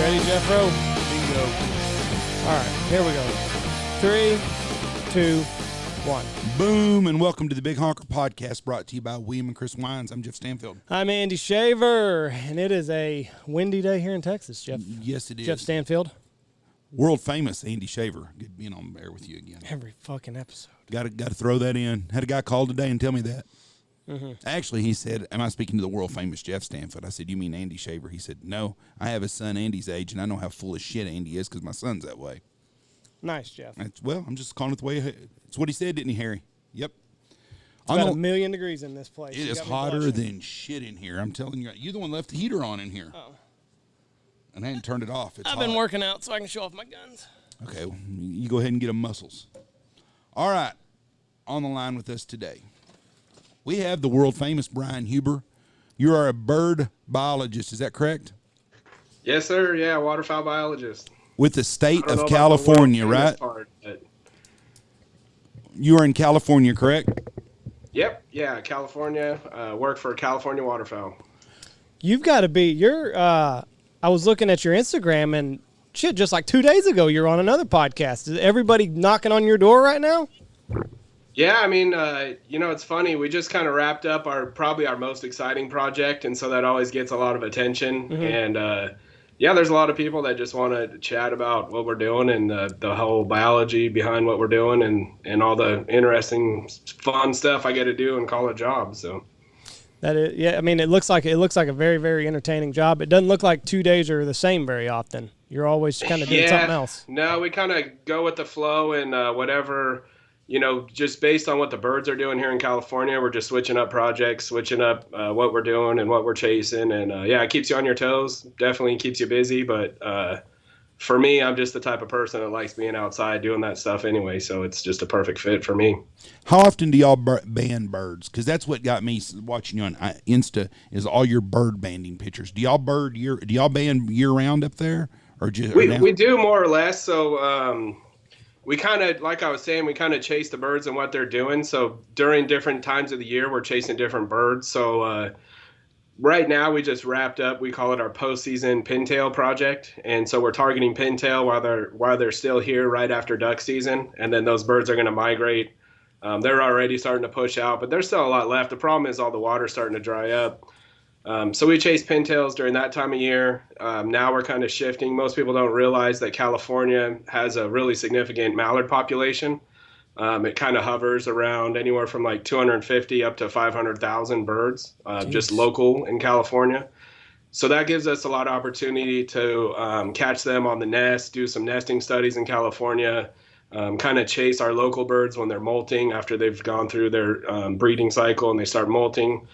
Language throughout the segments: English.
Ready, Jeffro? Bingo. All right, here we go. 3, 2, 1. Boom, and welcome to the Big Honker podcast brought to you by William and Chris Wines. I'm Jeff Stanfield. I'm Andy Shaver, and it is a windy day here in Texas, Jeff. Yes, it is. Jeff Stanfield. World famous Andy Shaver. Good being on there with you again. Every fucking episode. Got to throw that in. Had a guy call today and tell me that. Mm-hmm. Actually, he said, am I speaking to the world famous Jeff Stanfield? I said, you mean Andy Shaver? He said, no, I have a son Andy's age, and I know how full of shit Andy is because my son's that way. Nice, Jeff. Well, I'm just calling it the way it's what he said, didn't he, Harry? Yep. It's about 1,000,000 degrees in this place. It is hotter than shit in here. I'm telling you. You're the one left the heater on in here. Oh. And I hadn't turned it off. I've been working out so I can show off my guns. Okay, well, you go ahead and get them muscles. All right, on the line with us today, we have the world famous Brian Huber. You are a bird biologist, is that correct? Yes, sir. Yeah, waterfowl biologist. With the state of California, right? You are in California, correct? Yep. Yeah, California. Work for California Waterfowl. You've got to be. I was looking at your Instagram and shit. Just like 2 days ago, you're on another podcast. Is everybody knocking on your door right now? Yeah, I mean, it's funny. We just kind of wrapped up probably our most exciting project, and so that always gets a lot of attention. Mm-hmm. And yeah, there's a lot of people that just want to chat about what we're doing and the whole biology behind what we're doing and all the interesting, fun stuff I get to do and call a job. So that is, yeah. I mean, it looks like a very, very entertaining job. It doesn't look like 2 days are the same very often. You're always kind of doing something else. No, we kind of go with the flow and whatever. Just based on what the birds are doing here in California, we're just switching up projects, switching up what we're doing and what we're chasing. And, it keeps you on your toes, definitely keeps you busy. But for me, I'm just the type of person that likes being outside doing that stuff anyway. So it's just a perfect fit for me. How often do y'all ban birds? Because that's what got me watching you on Insta is all your bird banding pictures. Do y'all ban year-round up there? Or just we do more or less. So we kind of, like I was saying, we kind of chase the birds and what they're doing. So during different times of the year, we're chasing different birds. So right now we just wrapped up, we call it our Postseason Pintail project. And so we're targeting Pintail while they're still here right after duck season. And then those birds are going to migrate. They're already starting to push out, but there's still a lot left. The problem is all the water's starting to dry up. So we chase pintails during that time of year. Now we're kind of shifting. Most people don't realize that California has a really significant mallard population. It kind of hovers around anywhere from like 250 up to 500,000 birds, just local in California. So that gives us a lot of opportunity to catch them on the nest, do some nesting studies in California, kind of chase our local birds when they're molting after they've gone through their breeding cycle and they start molting.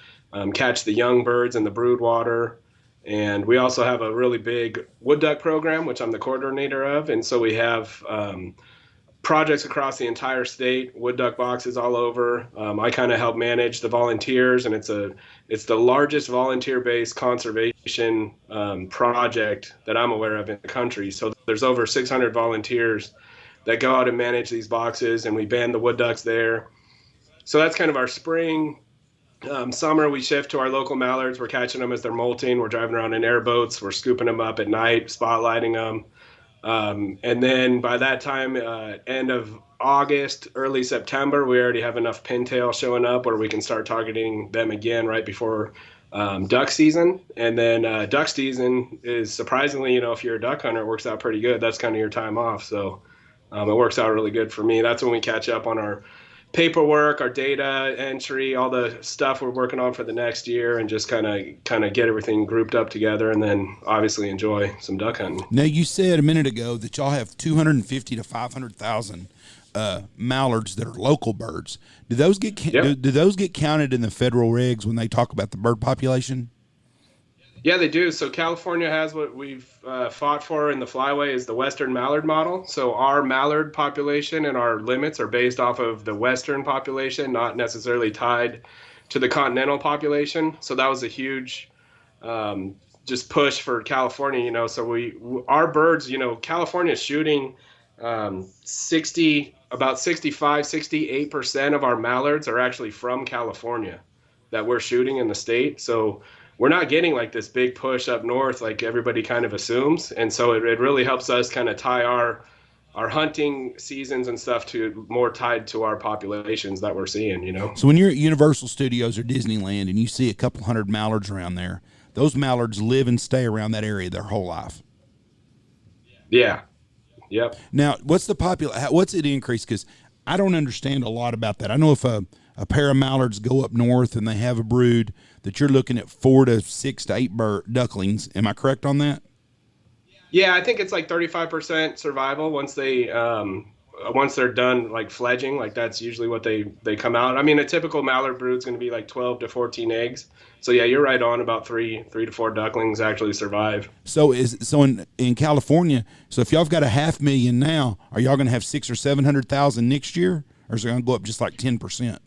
Catch the young birds in the brood water. And we also have a really big wood duck program, which I'm the coordinator of. And so we have projects across the entire state, wood duck boxes all over. I kind of help manage the volunteers, and it's the largest volunteer-based conservation project that I'm aware of in the country. So there's over 600 volunteers that go out and manage these boxes, and we band the wood ducks there. So that's kind of our spring. Summer, we shift to our local mallards. We're catching them as they're molting. We're driving around in airboats. We're scooping them up at night, spotlighting them. And then by that time, end of August, early September, we already have enough pintail showing up where we can start targeting them again right before duck season. And then duck season is surprisingly, if you're a duck hunter, it works out pretty good. That's kind of your time off. So it works out really good for me. That's when we catch up on our paperwork, our data entry, all the stuff we're working on for the next year, and just kind of get everything grouped up together, and then obviously enjoy some duck hunting. Now, you said a minute ago that y'all have 250 to 500,000 mallards that are local birds. Do those get do those get counted in the federal regs when they talk about the bird population? Yeah, they do. So California has what we've fought for in the flyway is the Western mallard model. So our mallard population and our limits are based off of the Western population, not necessarily tied to the continental population. So that was a huge um, just push for California, So our birds, California is shooting 68% of our mallards are actually from California that we're shooting in the state. So we're not getting like this big push up north like everybody kind of assumes. And so it really helps us kind of tie our hunting seasons and stuff to more tied to our populations that we're seeing. So when you're at Universal Studios or Disneyland and you see a couple hundred mallards around there, those mallards live and stay around that area their whole life. Yeah. Yep. Now, what's it increase? Because I don't understand a lot about that. I know if a pair of mallards go up north and they have a brood, that you're looking at 4 to 6 to 8 ducklings. Am I correct on that? Yeah, I think it's like 35% survival once they're done like fledging. Like that's usually what they come out. I mean, a typical mallard brood is going to be like 12 to 14 eggs. So yeah, you're right on. About three to 4 ducklings actually survive. So in California. So if y'all have got 500,000 now, are y'all going to have 600,000 or 700,000 next year, or is it going to go up just like 10%?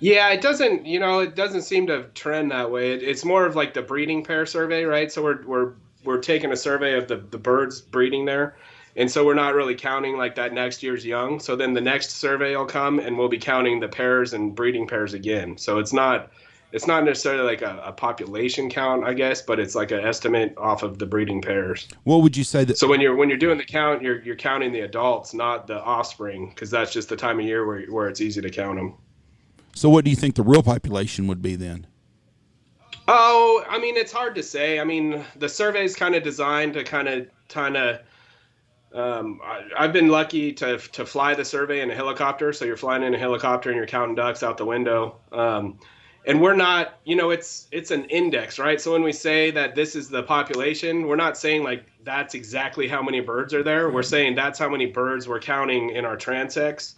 Yeah, it doesn't seem to trend that way. It's more of like the breeding pair survey, right? So we're taking a survey of the birds breeding there. And so we're not really counting like that next year's young. So then the next survey will come and we'll be counting the pairs and breeding pairs again. So it's not necessarily like a population count, I guess, but it's like an estimate off of the breeding pairs. What would you say that? So when you're doing the count, you're counting the adults, not the offspring, because that's just the time of year where it's easy to count them. So what do you think the real population would be then? Oh, I mean, it's hard to say. I mean, the survey is kind of designed to kind of. I've been lucky to fly the survey in a helicopter. So you're flying in a helicopter and you're counting ducks out the window. And we're not, it's an index, right? So when we say that this is the population, we're not saying like that's exactly how many birds are there. We're saying that's how many birds we're counting in our transects.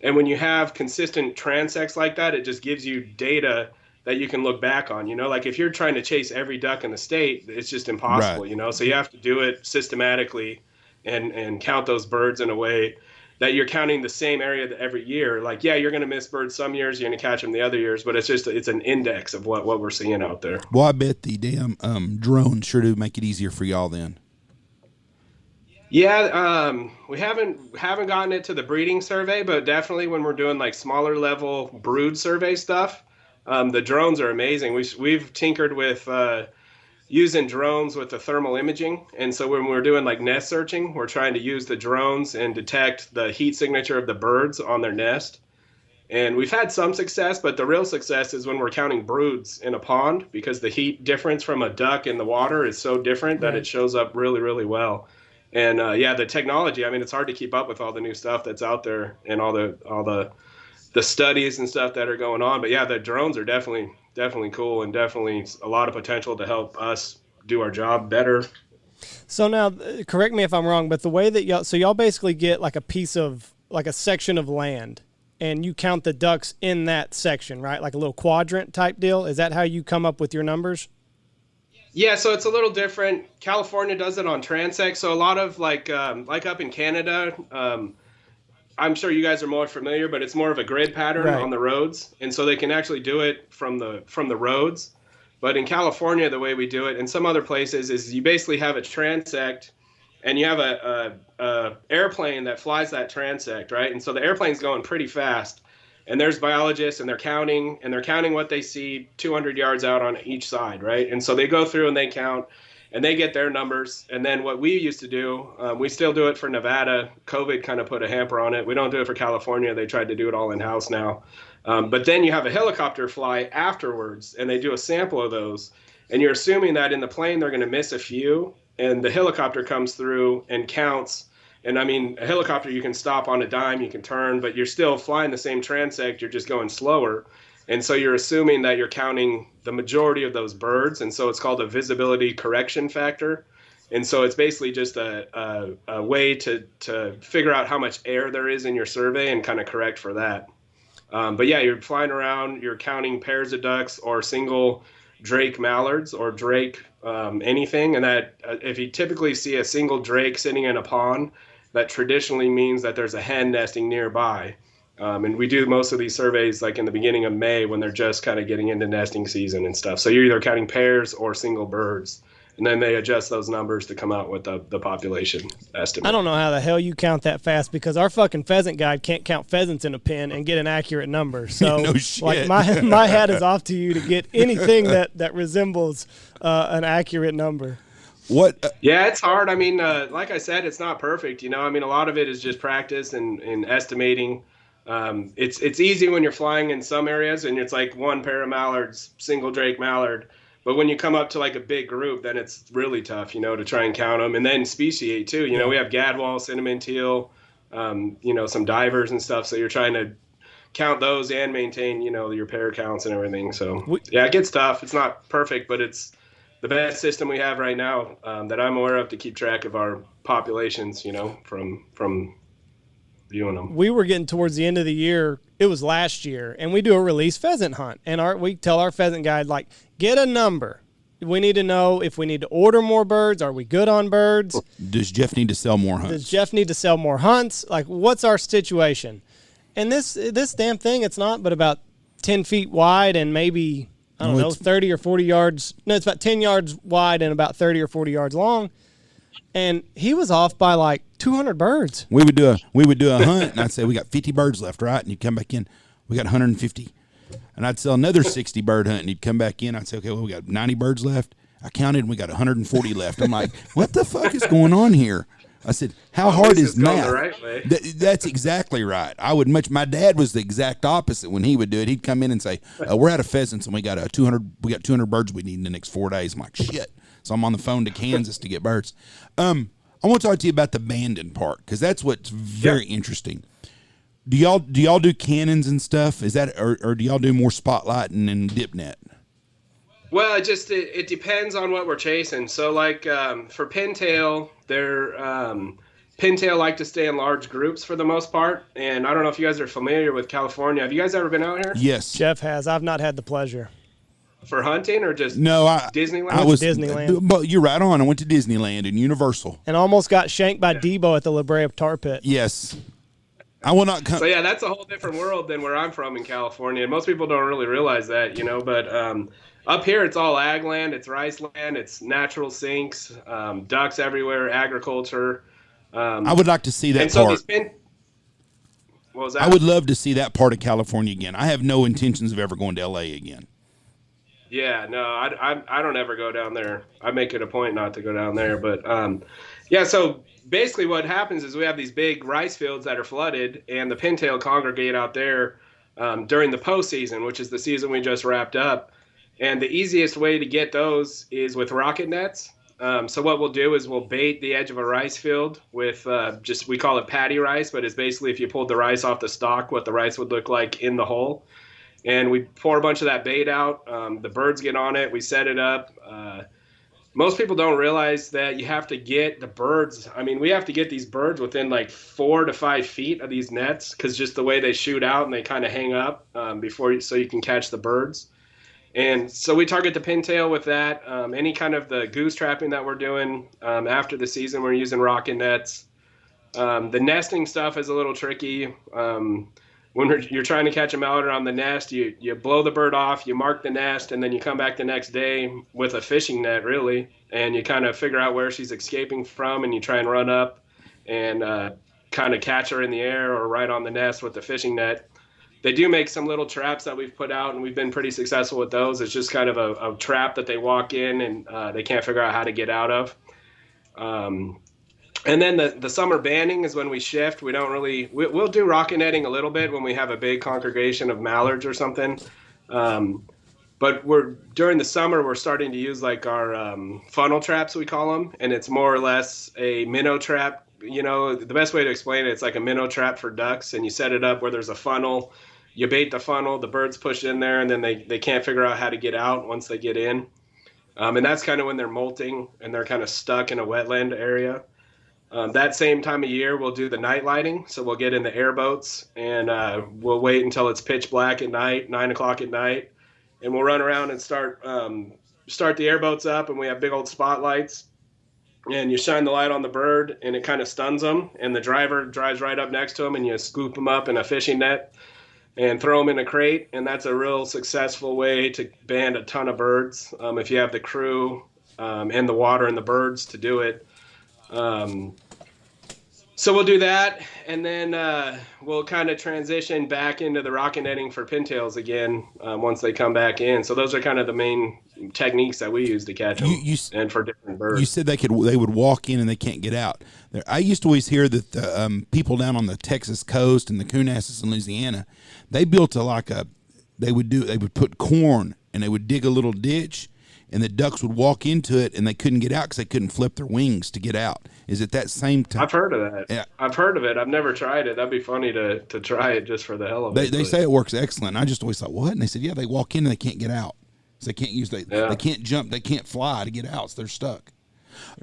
And when you have consistent transects like that, it just gives you data that you can look back on. Like if you're trying to chase every duck in the state, it's just impossible, Right. So you have to do it systematically and count those birds in a way that you're counting the same area every year. Like, yeah, you're going to miss birds some years, you're going to catch them the other years, but it's an index of what we're seeing out there. Well, I bet the damn drones sure do make it easier for y'all then. Yeah, we haven't gotten it to the breeding survey, but definitely when we're doing like smaller level brood survey stuff, the drones are amazing. We've tinkered with using drones with the thermal imaging, and so when we're doing like nest searching, we're trying to use the drones and detect the heat signature of the birds on their nest. And we've had some success, but the real success is when we're counting broods in a pond, because the heat difference from a duck in the water is so different that it shows up really, really well. And yeah, the technology, I mean, it's hard to keep up with all the new stuff that's out there and all the studies and stuff that are going on. But yeah, the drones are definitely cool and definitely a lot of potential to help us do our job better. So now, correct me if I'm wrong, but the way that y'all basically get like a section of land, and you count the ducks in that section, right? Like a little quadrant type deal. Is that how you come up with your numbers? Yeah, so it's a little different. California does it on transect. So a lot of like up in Canada, I'm sure you guys are more familiar, but it's more of a grid pattern on the roads, and so they can actually do it from the roads. But in California, the way we do it, and some other places, is you basically have a transect, and you have a airplane that flies that transect, right? And so the airplane's going pretty fast, and there's biologists, and they're counting what they see 200 yards out on each side, right? And so they go through and they count, and they get their numbers. And then what we used to do, we still do it for Nevada. COVID kind of put a hamper on it. We don't do it for California. They tried to do it all in-house now. But then you have a helicopter fly afterwards, and they do a sample of those. And you're assuming that in the plane they're going to miss a few, and the helicopter comes through and counts. And I mean, a helicopter, you can stop on a dime, you can turn, but you're still flying the same transect, you're just going slower. And so you're assuming that you're counting the majority of those birds. And so it's called a visibility correction factor. And so it's basically just a way to figure out how much air there is in your survey and kind of correct for that. But yeah, you're flying around, you're counting pairs of ducks or single drake mallards or drake anything, and that if you typically see a single drake sitting in a pond, that traditionally means that there's a hen nesting nearby. And we do most of these surveys like in the beginning of May when they're just kind of getting into nesting season and stuff. So you're either counting pairs or single birds. And then they adjust those numbers to come out with the population estimate. I don't know how the hell you count that fast because our fucking pheasant guide can't count pheasants in a pen and get an accurate number. So No shit. like my hat is off to you to get anything that resembles an accurate number. What? Yeah, it's hard. I mean, like I said, it's not perfect. I mean, a lot of it is just practice and estimating. It's easy when you're flying in some areas and it's like one pair of mallards, single drake mallard. But when you come up to like a big group, then it's really tough, to try and count them and then speciate too. We have gadwall, cinnamon teal, some divers and stuff. So you're trying to count those and maintain, your pair counts and everything. So yeah, it gets tough. It's not perfect, but it's the best system we have right now that I'm aware of to keep track of our populations, from viewing them. We were getting towards the end of the year. It was last year, and we do a release pheasant hunt. And we tell our pheasant guide, like, get a number. We need to know if we need to order more birds. Are we good on birds? Does Jeff need to sell more hunts? Does Jeff need to sell more hunts? Like, what's our situation? And this damn thing, it's not but about 10 feet wide and maybe, I don't know, 30 or 40 yards. No, it's about 10 yards wide and about 30 or 40 yards long. And he was off by like 200 birds. We would do a hunt, and I'd say we got 50 birds left, right? And you'd come back in, we got 150. And I'd sell another 60 bird hunt, and he'd come back in. I'd say, okay, well, we got 90 birds left. I counted, and we got 140 left. I'm like, what the fuck is going on here? I said, how hard is math? The right way. That's exactly right. My dad was the exact opposite when he would do it. He'd come in and say, we're out of pheasants, and we got 200 birds we need in the next 4 days. I'm like, shit. So I'm on the phone to Kansas to get birds. I want to talk to you about the banding part because that's what's very interesting. Do y'all do cannons and stuff? Is that or do y'all do more spotlighting and dip net? Well, it depends on what we're chasing. So like for pintail, pintail like to stay in large groups for the most part. And I don't know if you guys are familiar with California. Have you guys ever been out here? Yes, Jeff has. I've not had the pleasure. For hunting or just Disneyland? I was Disneyland. But you're right on. I went to Disneyland and Universal. And almost got shanked by Debo at the La Brea tar pit. Yes. I will not come. So yeah, that's a whole different world than where I'm from in California. And most people don't really realize that, but up here it's all ag land, it's rice land, it's natural sinks, ducks everywhere, agriculture. I would like to see that part. What was that? I would love to see that part of California again. I have no intentions of ever going to LA again. Yeah, no, I don't ever go down there. I make it a point not to go down there. But, yeah, so basically what happens is we have these big rice fields that are flooded, and the pintail congregate out there during the postseason, which is the season we just wrapped up. And the easiest way to get those is with rocket nets. So what we'll do is we'll bait the edge of a rice field with we call it patty rice, but it's basically if you pulled the rice off the stalk, what the rice would look like in the hole. And we pour a bunch of that bait out. The birds get on it. We set it up. Most people don't realize that you have to get the birds. I mean, we have to get these birds within like 4 to 5 feet of these nets because just the way they shoot out and they kind of hang up so you can catch the birds. And so we target the pintail with that. Any kind of the goose trapping that we're doing after the season, we're using rocket nets. The nesting stuff is a little tricky. When you're trying to catch a mallard on the nest, you blow the bird off, you mark the nest, and then you come back the next day with a fishing net, really, and you kind of figure out where she's escaping from, and you try and run up and kind of catch her in the air or right on the nest with the fishing net. They do make some little traps that we've put out, and we've been pretty successful with those. It's just kind of a trap that they walk in, and they can't figure out how to get out of. And then the summer banding is when we shift. We don't really we'll do rocket netting a little bit when we have a big congregation of mallards or something. But during the summer we're starting to use like our funnel traps, we call them, and it's more or less a minnow trap. The best way to explain it's like a minnow trap for ducks, and you set it up where there's a funnel. You bait the funnel, the birds push in there, and then they can't figure out how to get out once they get in. And that's kind of when they're molting and they're kind of stuck in a wetland area. That same time of year, we'll do the night lighting. So we'll get in the airboats and we'll wait until it's pitch black at night, 9 o'clock at night. and we'll run around and start the airboats up, and we have big old spotlights, and you shine the light on the bird, and it kind of stuns them, and the driver drives right up next to them, and you scoop them up in a fishing net and throw them in a crate, and that's a real successful way to band a ton of birds if you have the crew and the water and the birds to do it. So we'll do that, and then we'll kind of transition back into the rocket netting for pintails again once they come back in. So those are kind of the main techniques that we use to catch them, and for different birds. You said they would walk in and they can't get out. I used to always hear that the people down on the Texas coast and the Coonasses in Louisiana, they built they would put corn and they would dig a little ditch, and the ducks would walk into it, and they couldn't get out because they couldn't flip their wings to get out. Is it that same time? I've heard of that. Yeah. I've heard of it. I've never tried it. That'd be funny to try it just for the hell of it. They say it works excellent. I just always thought, what? And they said, yeah, they walk in and they can't get out. So they can't they can't jump, they can't fly to get out, so they're stuck.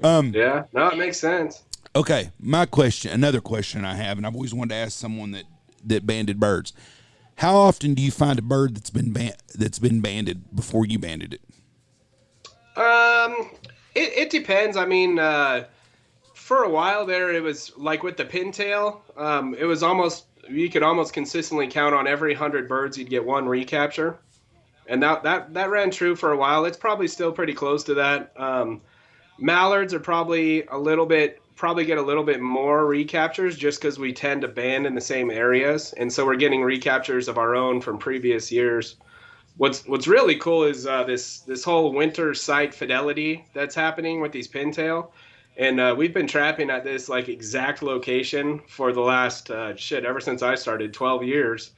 Yeah, no, it makes sense. Okay, another question I have, and I've always wanted to ask someone that banded birds. How often do you find a bird that's been banded before you banded it? It depends. I mean, for a while there, it was like with the pintail. It was you could almost consistently count on every 100 birds you'd get one recapture, and that ran true for a while. It's probably still pretty close to that. Mallards are probably get a little bit more recaptures just because we tend to band in the same areas, and so we're getting recaptures of our own from previous years. What's really cool is this whole winter site fidelity that's happening with these pintail, and we've been trapping at this like exact location for the last ever since I started 12 years,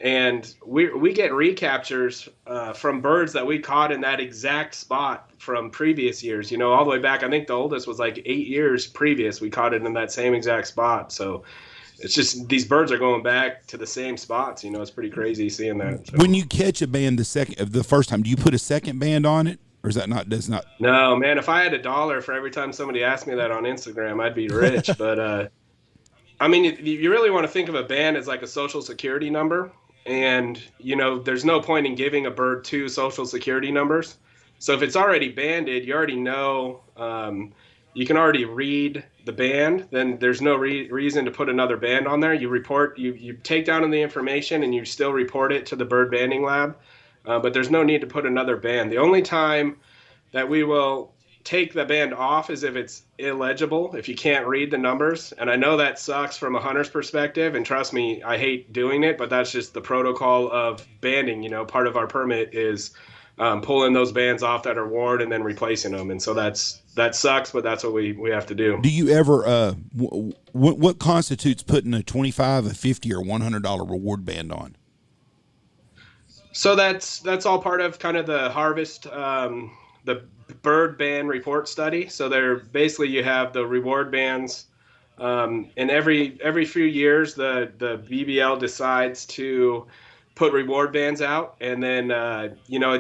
and we get recaptures from birds that we caught in that exact spot from previous years. All the way back. I think the oldest was like 8 years previous. We caught it in that same exact spot. So it's just these birds are going back to the same spots. It's pretty crazy seeing that. So. When you catch a band the first time, do you put a second band on it, or does not? No, man. If I had $1 for every time somebody asked me that on Instagram, I'd be rich. But I mean, you really want to think of a band as like a social security number, and there's no point in giving a bird 2 social security numbers. So if it's already banded, you already know. You can already read the band, then there's no reason to put another band on there. You take down the information and you still report it to the bird banding lab, but there's no need to put another band. The only time that we will take the band off is if it's illegible, if you can't read the numbers. And I know that sucks from a hunter's perspective, and trust me, I hate doing it, but that's just the protocol of banding. Part of our permit is pulling those bands off that are worn and then replacing them. And so that sucks, but that's what we have to do. Do you ever, what constitutes putting a $25, a $50, or $100 reward band on? So that's all part of kind of the harvest, the bird band report study. So you have the reward bands, and every few years the BBL decides to put reward bands out, and then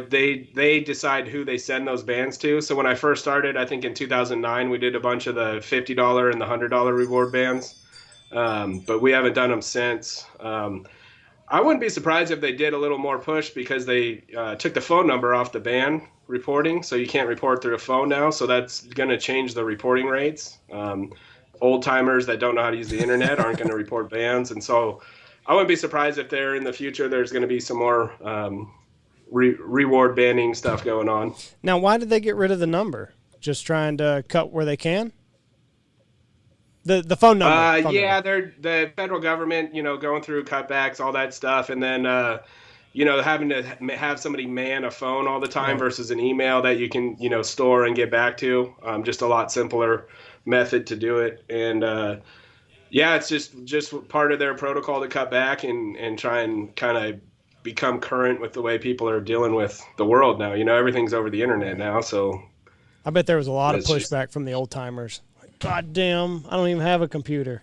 they decide who they send those bands to. So when I first started, I think in 2009, we did a bunch of the $50 and the $100 reward bands, but we haven't done them since. I wouldn't be surprised if they did a little more push, because they took the phone number off the band reporting, so you can't report through a phone now. So that's going to change the reporting rates. Old timers that don't know how to use the internet aren't going to report bands, and so I wouldn't be surprised if in the future there's going to be some more reward banding stuff going on. Now, why did they get rid of the number? Just trying to cut where they can? The phone number. They're the federal government, going through cutbacks, all that stuff, and then having to have somebody man a phone all the time versus an email that you can store and get back to. Just a lot simpler method to do it, and it's just part of their protocol to cut back and try and kind of become current with the way people are dealing with the world now. Everything's over the internet now, so I bet there was a lot of pushback from the old timers. God damn, I don't even have a computer.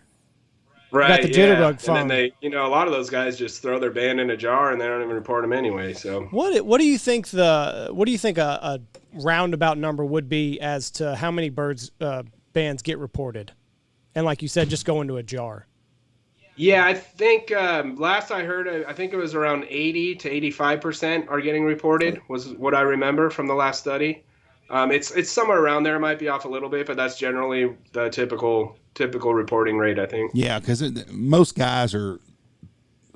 Right, got the jitterbug phone. And then they, a lot of those guys just throw their band in a jar and they don't even report them anyway. So what do you think a roundabout number would be as to how many bands get reported? And like you said, just go into a jar. Yeah, I think last I heard, I think it was around 80 to 85% are getting reported, was what I remember from the last study. It's somewhere around there. It might be off a little bit, but that's generally the typical reporting rate, I think. Yeah, because most guys are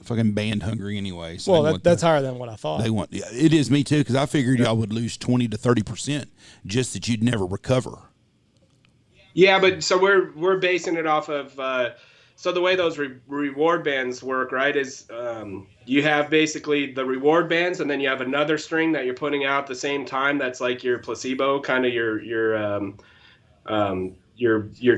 fucking band hungry anyway. So Well, that's higher than what I thought. they want. Yeah, it is me too. Because I figured y'all would lose 20 to 30% just that you'd never recover. Yeah, but so we're basing it off of so the way those reward bands work, right, is you have basically the reward bands, and then you have another string that you're putting out at the same time. That's like your placebo, kind of your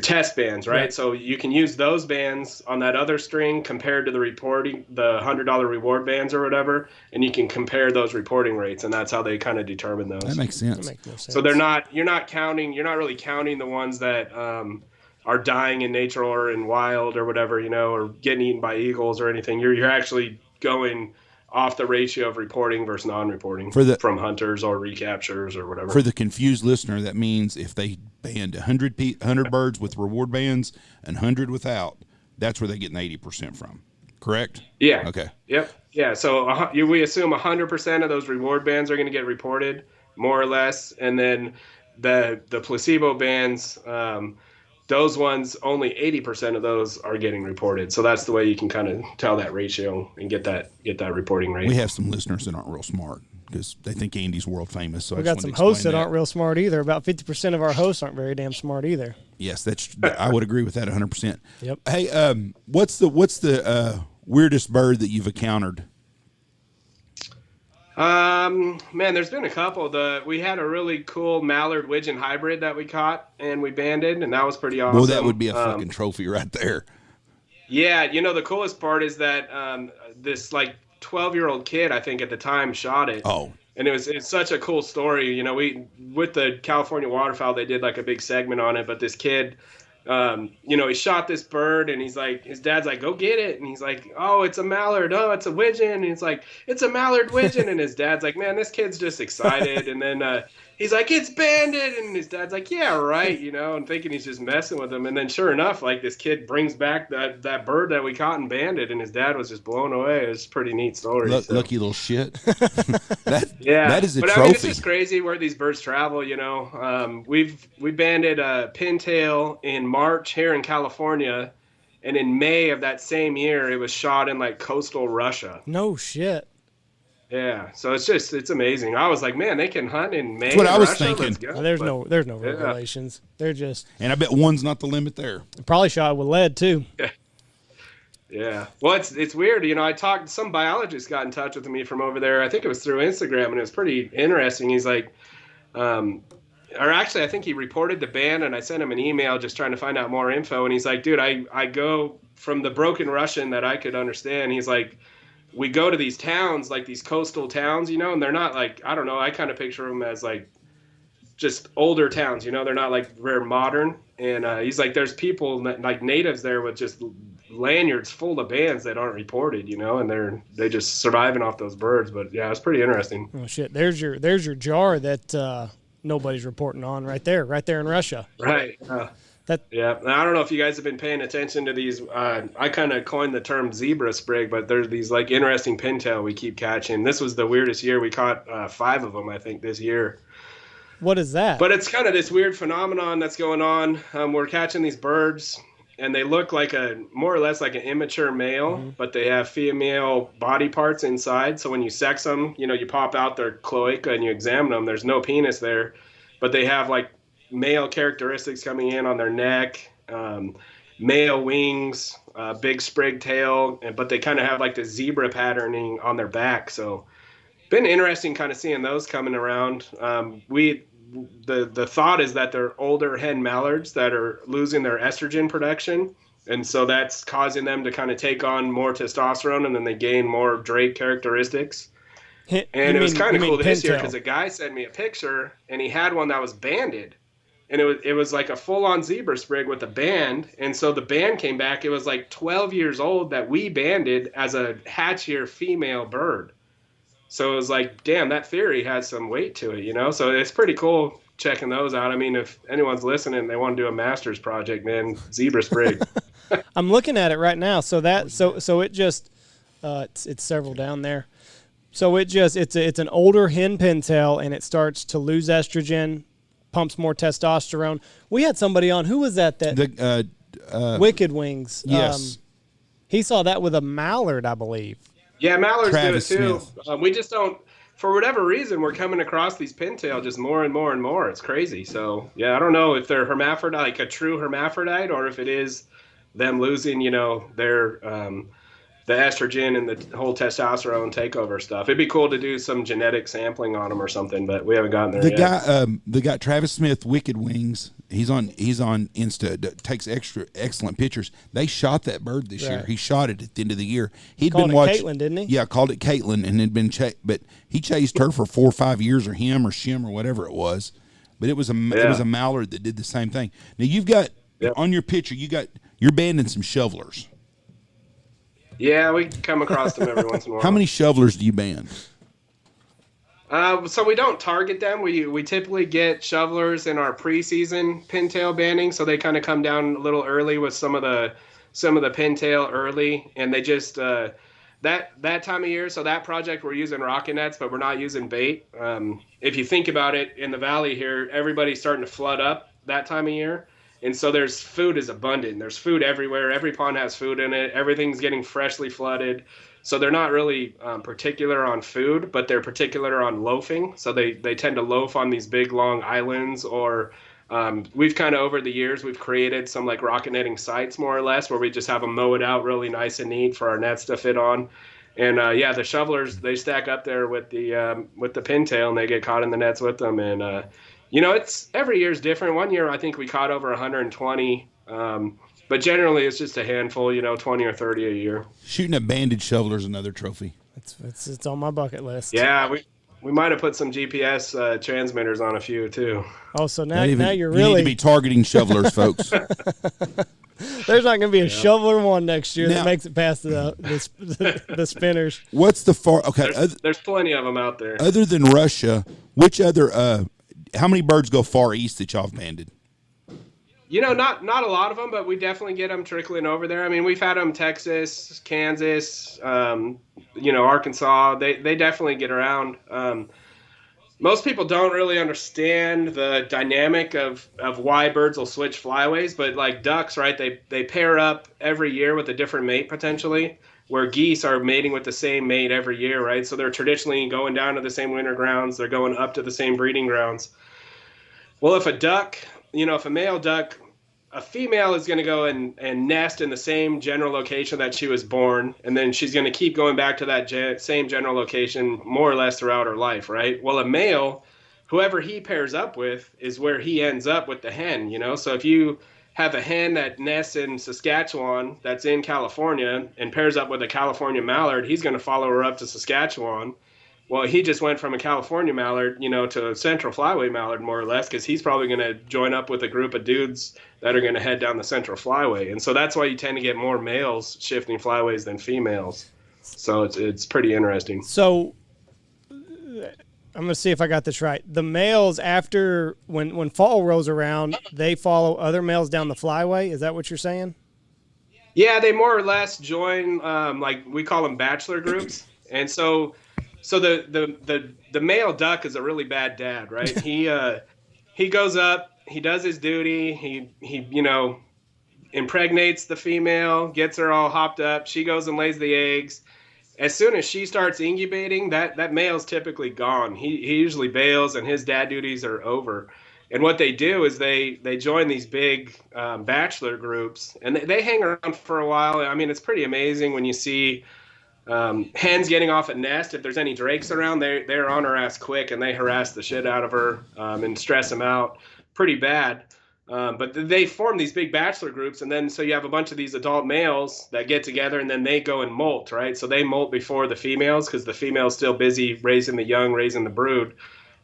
test bands, right? Right. So you can use those bands on that other string compared to the $100 reward bands or whatever, and you can compare those reporting rates, and that's how they kind of determine those. That makes sense. That makes no sense. So you're not really counting the ones that are dying in nature or in wild or whatever, or getting eaten by eagles or anything. You're actually going off the ratio of reporting versus non-reporting from hunters or recaptures or whatever. For the confused listener, that means if they band 100 birds with reward bands and 100 without, that's where they're getting 80% from. Correct? Yeah. Okay. Yep. Yeah. So we assume 100% of those reward bands are going to get reported, more or less, and then the placebo bands, those ones, only 80% of those are getting reported. So that's the way you can kind of tell that ratio and get that reporting rate. We have some listeners that aren't real smart because they think Andy's world famous. So we got some hosts that aren't real smart either. About 50% of our hosts aren't very damn smart either. Yes, I would agree with that 100%. Yep. Hey, what's the weirdest bird that you've encountered? Man, there's been a couple. We had a really cool mallard widgeon hybrid that we caught and we banded, and that was pretty awesome. Well, that would be a fucking trophy right there. Yeah, the coolest part is that this like 12-year-old kid, I think at the time, shot it. Oh. And it's such a cool story. We with the California Waterfowl, they did like a big segment on it, but this kid, he shot this bird, and he's like, his dad's like, go get it, and he's like, oh, it's a mallard, oh, it's a widgeon, and he's like, it's a mallard widgeon, and his dad's like, man, this kid's just excited, and then he's like, it's banded, and his dad's like, yeah, right, and thinking he's just messing with him, and then sure enough, like this kid brings back that bird that we caught and banded, and his dad was just blown away. It was a pretty neat story. Lucky little shit. Yeah, that is a but trophy. I mean, it's just crazy where these birds travel. We banded a Pintail in March here in California, and in May of that same year, it was shot in like coastal Russia. No shit. Yeah, so it's amazing. I was like, man, they can hunt in May. That's what I was Russia? thinking. Well, there's no regulations. They're just. And I bet one's not the limit there. Probably shot with lead too. Yeah. Well, it's weird. Some biologist got in touch with me from over there. I think it was through Instagram, and it was pretty interesting. He's like, or actually, I think he reported the band, and I sent him an email just trying to find out more info. And he's like, dude, I go from the broken Russian that I could understand. He's like, we go to these towns, like these coastal towns, and they're not like, I don't know, I kind of picture them as like just older towns, they're not like very modern. And he's like, there's people like natives there with just lanyards full of bands that aren't reported, and they just surviving off those birds. But yeah, it's pretty interesting. Oh shit! There's your jar that nobody's reporting on right there in Russia. Right. Yeah. I don't know if you guys have been paying attention to these. I kind of coined the term zebra sprig, but there's these like interesting pintail we keep catching. This was the weirdest year. We caught 5 of them, I think, this year. What is that? But it's kind of this weird phenomenon that's going on. We're catching these birds, and they look like more or less like an immature male, but they have female body parts inside. So when you sex them, you pop out their cloaca and you examine them. There's no penis there, but they have like male characteristics coming in on their neck, male wings, big sprig tail, but they kind of have like the zebra patterning on their back. So been interesting kind of seeing those coming around. The thought is that they're older hen mallards that are losing their estrogen production. And so that's causing them to kind of take on more testosterone, and then they gain more Drake characteristics. And it was kind of cool this year because a guy sent me a picture, and he had one that was banded. And it was like a full-on zebra sprig with a band. And so the band came back. It was like 12 years old that we banded as a hatchier female bird. So it was like, damn, that theory has some weight to it, So it's pretty cool checking those out. I mean, if anyone's listening and they want to do a master's project, man, zebra sprig. I'm looking at it right now. So it just it's several down there. So it's an older hen pintail, and it starts to lose estrogen, pumps more testosterone. We had somebody on. Who was that? Wicked Wings. Yes. He saw that with a mallard, I believe. Yeah, mallards Travis do it too. Smith. We just don't, for whatever reason, we're coming across these pintail just more and more and more. It's crazy. So yeah, I don't know if they're hermaphrodite, like a true hermaphrodite, or if it is them losing, their the estrogen and the whole testosterone takeover stuff. It'd be cool to do some genetic sampling on them or something, but we haven't gotten there yet. The guy Travis Smith, Wicked Wings. He's on Insta. Takes excellent pictures. They shot that bird this year. He shot it at the end of the year. He'd called been it watching. Caitlin, didn't he? Yeah, called it Caitlin, and had been but he chased her for 4 or 5 years, or him or shim or whatever it was. But it was a mallard that did the same thing. Now you've got on your picture, you're banding some shovelers. Yeah, we come across them every once in a while. How many shovelers do you band? So we don't target them. We typically get shovelers in our preseason pintail banding, so they kind of come down a little early with some of the pintail early, and they just that time of year. So that project we're using rocket nets, but we're not using bait. If you think about it, in the valley here, everybody's starting to flood up that time of year. And so there's food is abundant. There's food everywhere. Every pond has food in it. Everything's getting freshly flooded. So they're not really particular on food, but they're particular on loafing. So they tend to loaf on these big, long islands. Or we've kind of, over the years, we've created some like rocket netting sites, more or less, where we just have them mow it out really nice and neat for our nets to fit on. And the shovelers, they stack up there with the pintail, and they get caught in the nets with them. And it's every year's different. One year I think we caught over 120, but generally it's just a handful, 20 or 30 a year. Shooting a banded shoveler is another trophy. It's on my bucket list. Yeah, we might have put some GPS transmitters on a few too. Oh, so now you're really you need to be targeting shovelers, folks. There's not going to be a shoveler one next year that makes it past the spinners. What's the far? Okay, there's plenty of them out there. Other than Russia, which other? How many birds go far east that y'all have banded? Not a lot of them, but we definitely get them trickling over there. I mean, we've had them Texas, Kansas, Arkansas. They definitely get around. Most people don't really understand the dynamic of why birds will switch flyways, but like ducks, right? They pair up every year with a different mate potentially, where geese are mating with the same mate every year, right? So they're traditionally going down to the same winter grounds. They're going up to the same breeding grounds. Well, if a male duck, a female is going to go and nest in the same general location that she was born, and then she's going to keep going back to that same general location more or less throughout her life, right? Well, a male, whoever he pairs up with is where he ends up with the hen, So if you have a hen that nests in Saskatchewan that's in California and pairs up with a California mallard, he's going to follow her up to Saskatchewan. Well, he just went from a California mallard, to a central flyway mallard, more or less, because he's probably going to join up with a group of dudes that are going to head down the central flyway. And so that's why you tend to get more males shifting flyways than females. So it's pretty interesting. So I'm going to see if I got this right. The males, after when fall rolls around, they follow other males down the flyway. Is that what you're saying? Yeah, they more or less join, like we call them bachelor groups. And so the male duck is a really bad dad, right? He goes up, he does his duty, he impregnates the female, gets her all hopped up, she goes and lays the eggs. As soon as she starts incubating, that male's typically gone. He usually bails, and his dad duties are over. And what they do is they join these big bachelor groups, and they hang around for a while. I mean, it's pretty amazing when you see hens getting off a nest. If there's any drakes around, they're on her ass quick, and they harass the shit out of her and stress them out pretty bad. But they form these big bachelor groups, and then so you have a bunch of these adult males that get together, and then they go and molt, right? So they molt before the females because the female's still busy raising the young, raising the brood.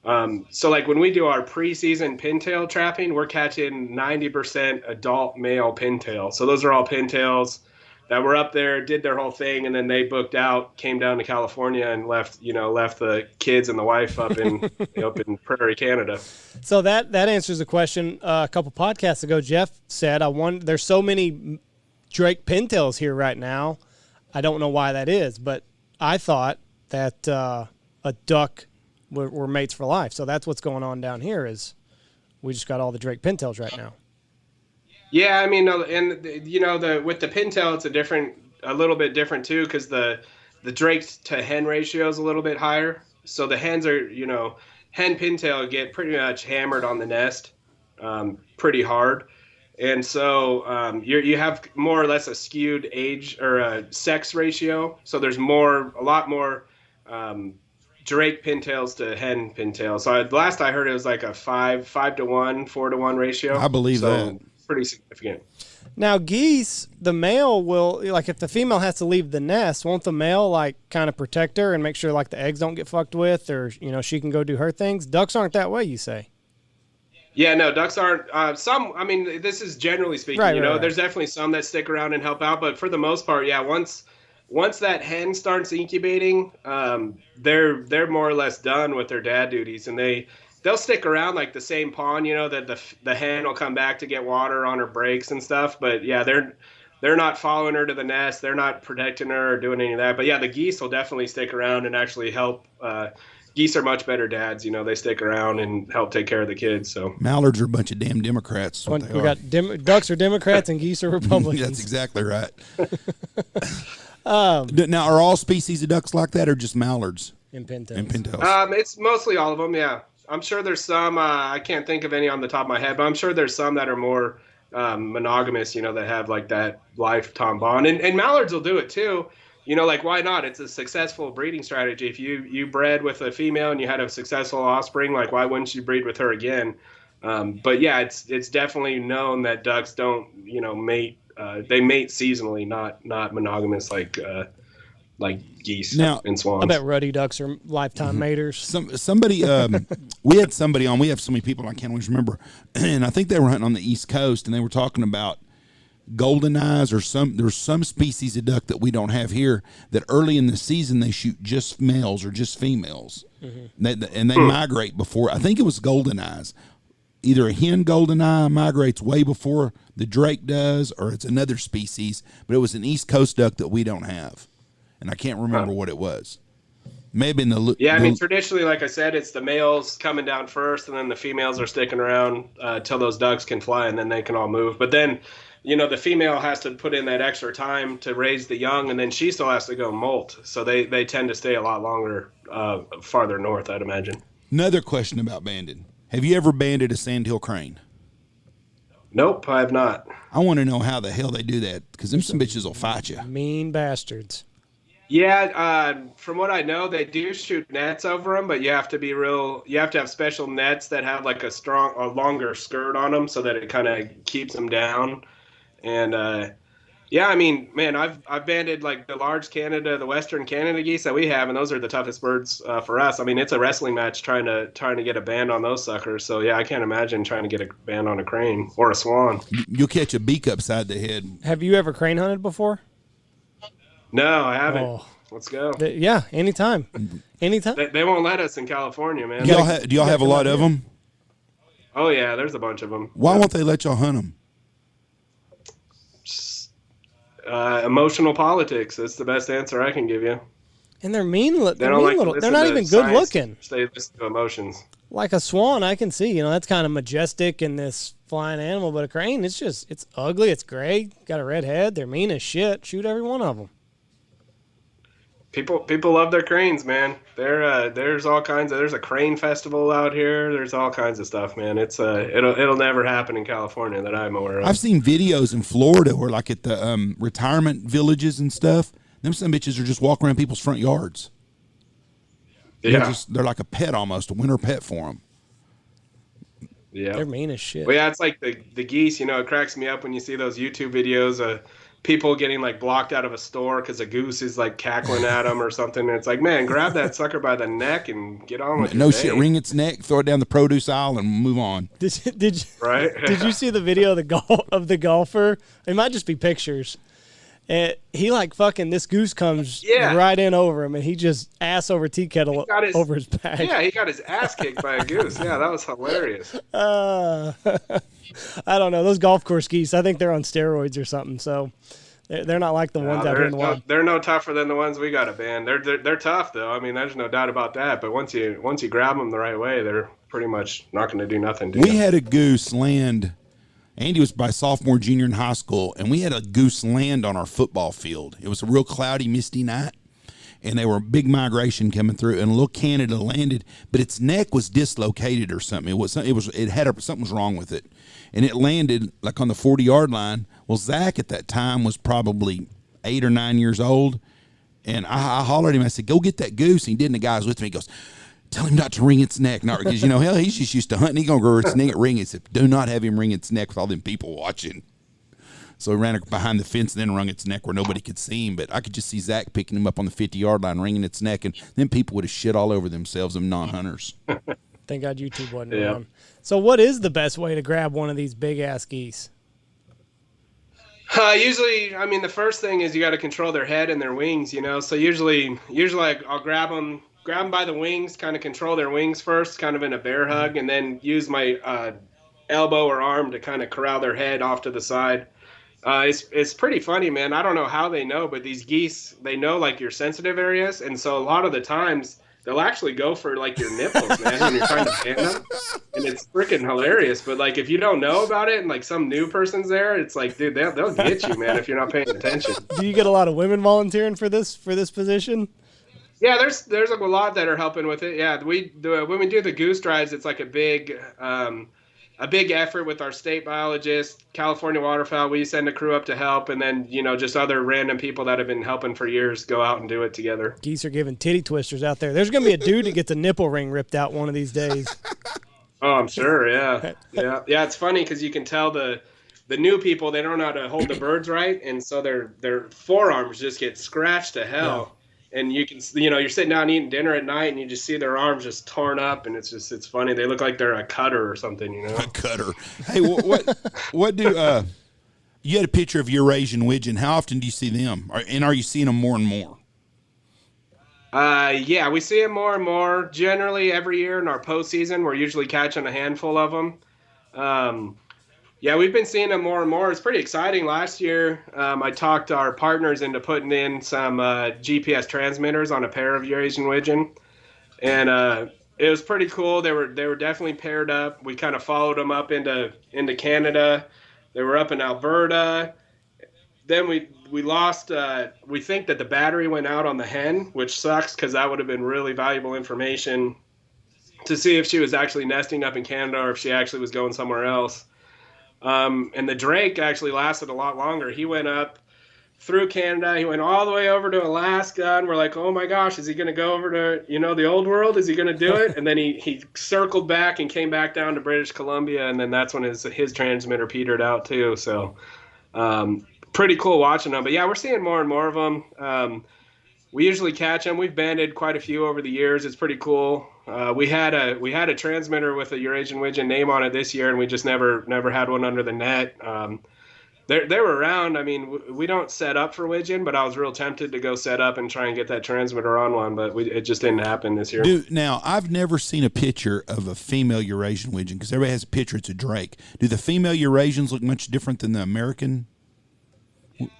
So like when we do our preseason pintail trapping, we're catching 90% adult male pintail. So those are all pintails that were up there, did their whole thing, and then they booked out, came down to California, and left the kids and the wife up in up in Prairie, Canada. So that answers the question. A couple podcasts ago, Jeff said, there's so many Drake Pintails here right now. I don't know why that is, but I thought that a duck were mates for life. So that's what's going on down here is we just got all the Drake Pintails right now. Yeah, I mean, and with the Pintail, it's a little bit different too, because the Drake to hen ratio is a little bit higher. So the hens are, hen Pintail get pretty much hammered on the nest, pretty hard. And so you have more or less a skewed age or a sex ratio. So there's a lot more Drake Pintails to hen Pintails. So last I heard it was like a 5-to-1, 4-to-1 ratio. I believe that. Pretty significant. Now geese, the male will, like if the female has to leave the nest, won't the male like kind of protect her and make sure like the eggs don't get fucked with, or she can go do her things? Ducks aren't that way, you say? Yeah, no, ducks aren't. Some, I mean, this is generally speaking. Right. There's definitely some that stick around and help out, but for the most part, yeah. Once that hen starts incubating, they're more or less done with their dad duties, and they'll stick around like the same pond. That the hen will come back to get water on her breaks and stuff. But yeah, they're not following her to the nest. They're not protecting her or doing any of that. But yeah, the geese will definitely stick around and actually help. Geese are much better dads. They stick around and help take care of the kids. So mallards are a bunch of damn Democrats. We got ducks are Democrats and geese are Republicans. That's exactly right. Now, are all species of ducks like that, or just mallards and pintails? It's mostly all of them. Yeah, I'm sure there's some. I can't think of any on the top of my head, but I'm sure there's some that are more monogamous. That have like that lifetime bond, and mallards will do it too. Like, why not? It's a successful breeding strategy. If you bred with a female and you had a successful offspring, like, why wouldn't you breed with her again? But yeah, it's definitely known that ducks don't, mate. They mate seasonally, not monogamous like geese and swans. I bet ruddy ducks are lifetime maters. Somebody, we had somebody on. We have so many people I can't always remember, and I think they were hunting on the East Coast, and they were talking about golden eyes or there's some species of duck that we don't have here that early in the season they shoot just males or just females. And they migrate before. I think it was golden eyes. Either a hen golden eye migrates way before the drake does, or it's another species, but it was an East Coast duck that we don't have, and I can't remember what it was. Maybe in the I mean, traditionally, like I said, it's the males coming down first, and then the females are sticking around till those ducks can fly, and then they can all move. But then the female has to put in that extra time to raise the young, and then she still has to go molt. So they tend to stay a lot longer farther north, I'd imagine. Another question about banding. Have you ever banded a sandhill crane? Nope, I have not. I want to know how the hell they do that, because them some bitches will fight you. Mean bastards. Yeah, from what I know, they do shoot nets over them, but you have to have special nets that have like a longer skirt on them so that it kind of keeps them down. And yeah, I mean, man, I've banded like the large Canada, the Western Canada geese that we have, and those are the toughest birds for us. I mean, it's a wrestling match trying to get a band on those suckers. So yeah, I can't imagine trying to get a band on a crane or a swan. You'll catch a beak upside the head. Have you ever crane hunted before? No, I haven't. Oh. Let's go. Yeah, anytime. Anytime. They won't let us in California, man. Do y'all have a lot of them? Oh yeah, there's a bunch of them. Why won't they let y'all hunt them? Emotional politics. That's the best answer I can give you. And they're mean. They're They're not even good looking. They listen to emotions. Like a swan, I can see. That's kind of majestic in this flying animal. But a crane, it's ugly. It's gray. Got a red head. They're mean as shit. Shoot every one of them. People love their cranes, man. There's all kinds of. There's a crane festival out here. There's all kinds of stuff, man. It's it'll never happen in California that I'm aware of. I've seen videos in Florida where, like at the retirement villages and stuff, them some bitches are just walking around people's front yards. Yeah, they're like a pet almost, a winter pet for them. Yeah, they're mean as shit. Well, yeah, it's like the geese. It cracks me up when you see those YouTube videos of people getting like blocked out of a store because a goose is like cackling at them or something. And it's like, man, grab that sucker by the neck and get on with no shit. Wring its neck, throw it down the produce aisle, and move on. Did right? Did you see the video of the golfer? It might just be pictures. And he like fucking this goose comes Yeah. right in over him, and he just ass over tea kettle over his back. Yeah, he got his ass kicked by a goose. Yeah, that was hilarious. I don't know, those golf course geese. I think they're on steroids or something. So they're not like the ones out here in the wild. They're no tougher than the ones we got to ban. They're tough though. I mean, there's no doubt about that. But once you grab them the right way, they're pretty much not going to do nothing to you. We had a goose land. Andy was my sophomore, junior in high school, and we had a goose land on our football field. It was a real cloudy, misty night, and they were a big migration coming through. And little Canada landed, but its neck was dislocated or something. Something was wrong with it, and it landed like on the 40-yard line. Well, Zach at that time was probably 8 or 9 years old, and I hollered at him. I said, "Go get that goose." And he did, and the guy was with me. He goes, "Tell him not to wring its neck." Not because, hell, he's just used to hunting. He's going to go its neck ring. He said, "Do not have him wring its neck with all them people watching." So he ran behind the fence and then wrung its neck where nobody could see him. But I could just see Zach picking him up on the 50-yard line, wringing its neck, and then people would have shit all over themselves, them non-hunters. Thank God YouTube wasn't around. So what is the best way to grab one of these big-ass geese? Usually, I mean, the first thing is you got to control their head and their wings, So usually I'll grab them by the wings, kind of control their wings first, kind of in a bear hug, and then use my elbow or arm to kind of corral their head off to the side. It's pretty funny, man. I don't know how they know, but these geese, they know like your sensitive areas, and so a lot of the times they'll actually go for like your nipples, man, when you're trying to ban them, and it's freaking hilarious. But like if you don't know about it and like some new person's there, it's like, dude, they'll get you, man, if you're not paying attention. Do you get a lot of women volunteering for this position? Yeah, there's a lot that are helping with it. Yeah, when we do the goose drives, it's like a big effort with our state biologist, California Waterfowl. We send a crew up to help, and then just other random people that have been helping for years go out and do it together. Geese are giving titty twisters out there. There's gonna be a dude that gets a nipple ring ripped out one of these days. Oh, I'm sure. Yeah. It's funny because you can tell the new people, they don't know how to hold the birds right, and so their forearms just get scratched to hell. Yeah. And you can, you're sitting down eating dinner at night, and you just see their arms just torn up, and it's funny. They look like they're a cutter or something, A cutter. Hey, what do you had a picture of Eurasian widgeon? How often do you see them? And are you seeing them more and more? Yeah, we see them more and more. Generally, every year in our postseason, we're usually catching a handful of them. Yeah, we've been seeing them more and more. It's pretty exciting. Last year, I talked our partners into putting in some GPS transmitters on a pair of Eurasian widgeon, and it was pretty cool. They were definitely paired up. We kind of followed them up into Canada. They were up in Alberta. Then we lost. We think that the battery went out on the hen, which sucks because that would have been really valuable information to see if she was actually nesting up in Canada or if she actually was going somewhere else. And the drake actually lasted a lot longer. He went up through Canada. He went all the way over to Alaska, and we're like, oh my gosh, is he going to go over to, the old world? Is he going to do it? And then he circled back and came back down to British Columbia, and then that's when his transmitter petered out too. So pretty cool watching them. But yeah, we're seeing more and more of them. We usually catch them. We've banded quite a few over the years. It's pretty cool. We had a transmitter with a Eurasian widgeon name on it this year, and we just never had one under the net. They were around. I mean, we don't set up for widgeon, but I was real tempted to go set up and try and get that transmitter on one, but it just didn't happen this year. Dude, now, I've never seen a picture of a female Eurasian widgeon because everybody has a picture. It's a drake. Do the female Eurasians look much different than the American?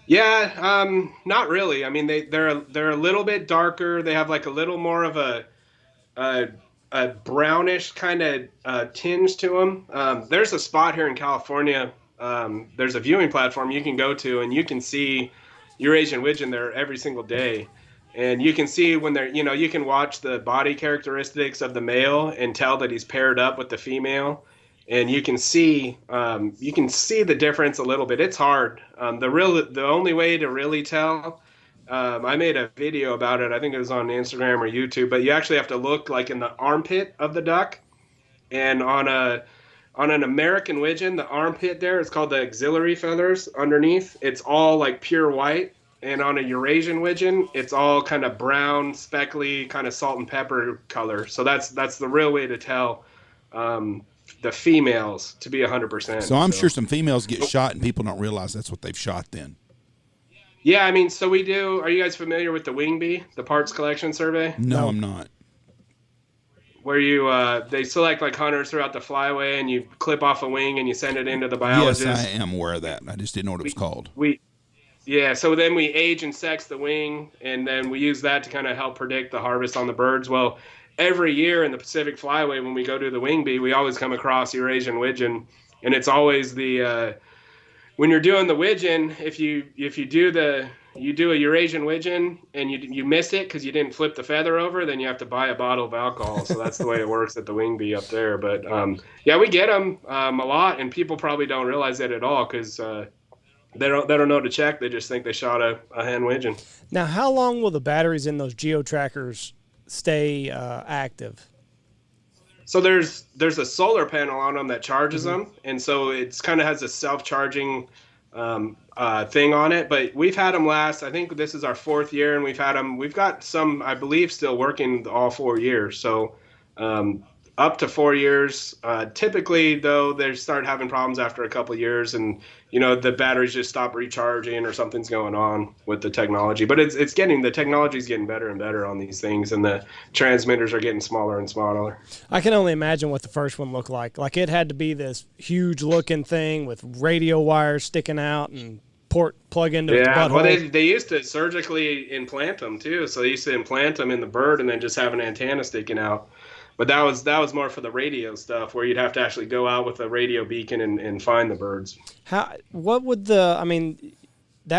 Yeah, not really. I mean, they're a little bit darker. They have like a little more of a brownish kind of tinge to them. There's a spot here in California. There's a viewing platform you can go to, and you can see Eurasian widgeon there every single day. And you can see when they're, you can watch the body characteristics of the male and tell that he's paired up with the female. And you can see the difference a little bit. It's hard. The only way to really tell, I made a video about it. I think it was on Instagram or YouTube, but you actually have to look like in the armpit of the duck. And on an American widgeon, the armpit there is called the axillary feathers underneath. It's all like pure white. And on a Eurasian widgeon, it's all kind of brown, speckly, kind of salt and pepper color. So that's the real way to tell the females to be 100%. So I'm sure some females get shot and people don't realize that's what they've shot then. Yeah, I mean, so we do. Are you guys familiar with the wing bee, the parts collection survey? No, I'm not. Where you they select like hunters throughout the flyway, and you clip off a wing and you send it into the Yes, biologist. I am aware of that. I just didn't know what it was called. Yeah, so then we age and sex the wing, and then we use that to kind of help predict the harvest on the birds. Well, every year in the Pacific Flyway, when we go to the wing bee, we always come across Eurasian widgeon, and it's always the when you're doing the widgeon, if you do a Eurasian widgeon and you miss it because you didn't flip the feather over, then you have to buy a bottle of alcohol. So that's the way it works at the wing bee up there. But yeah, we get them a lot, and people probably don't realize that at all because they don't know to check. They just think they shot a hen widgeon. Now, how long will the batteries in those geo trackers stay active? So there's a solar panel on them that charges them, and so it's kind of has a self-charging thing on it. But we've had them last. I think this is our 4th year, and we've had them. We've got some, I believe, still working all 4 years. So up to 4 years. Typically, though, they start having problems after a couple of years, and the batteries just stop recharging or something's going on with the technology. But the technology's getting better and better on these things, and the transmitters are getting smaller and smaller. I can only imagine what the first one looked like. Like, it had to be this huge looking thing with radio wires sticking out and plug into the butthole. Well, they used to surgically implant them too. So they used to implant them in the bird and then just have an antenna sticking out. But that was more for the radio stuff, where you'd have to actually go out with a radio beacon and find the birds. That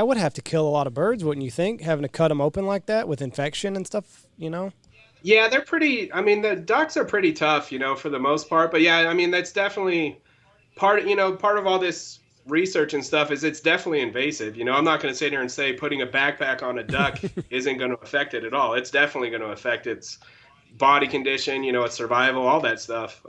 would have to kill a lot of birds, wouldn't you think? Having to cut them open like that with infection and stuff, Yeah, they're pretty. I mean, the ducks are pretty tough, for the most part. But yeah, I mean, that's definitely part of all this research and stuff is it's definitely invasive. I'm not going to sit here and say putting a backpack on a duck isn't going to affect it at all. It's definitely going to affect its body condition, its survival, all that stuff.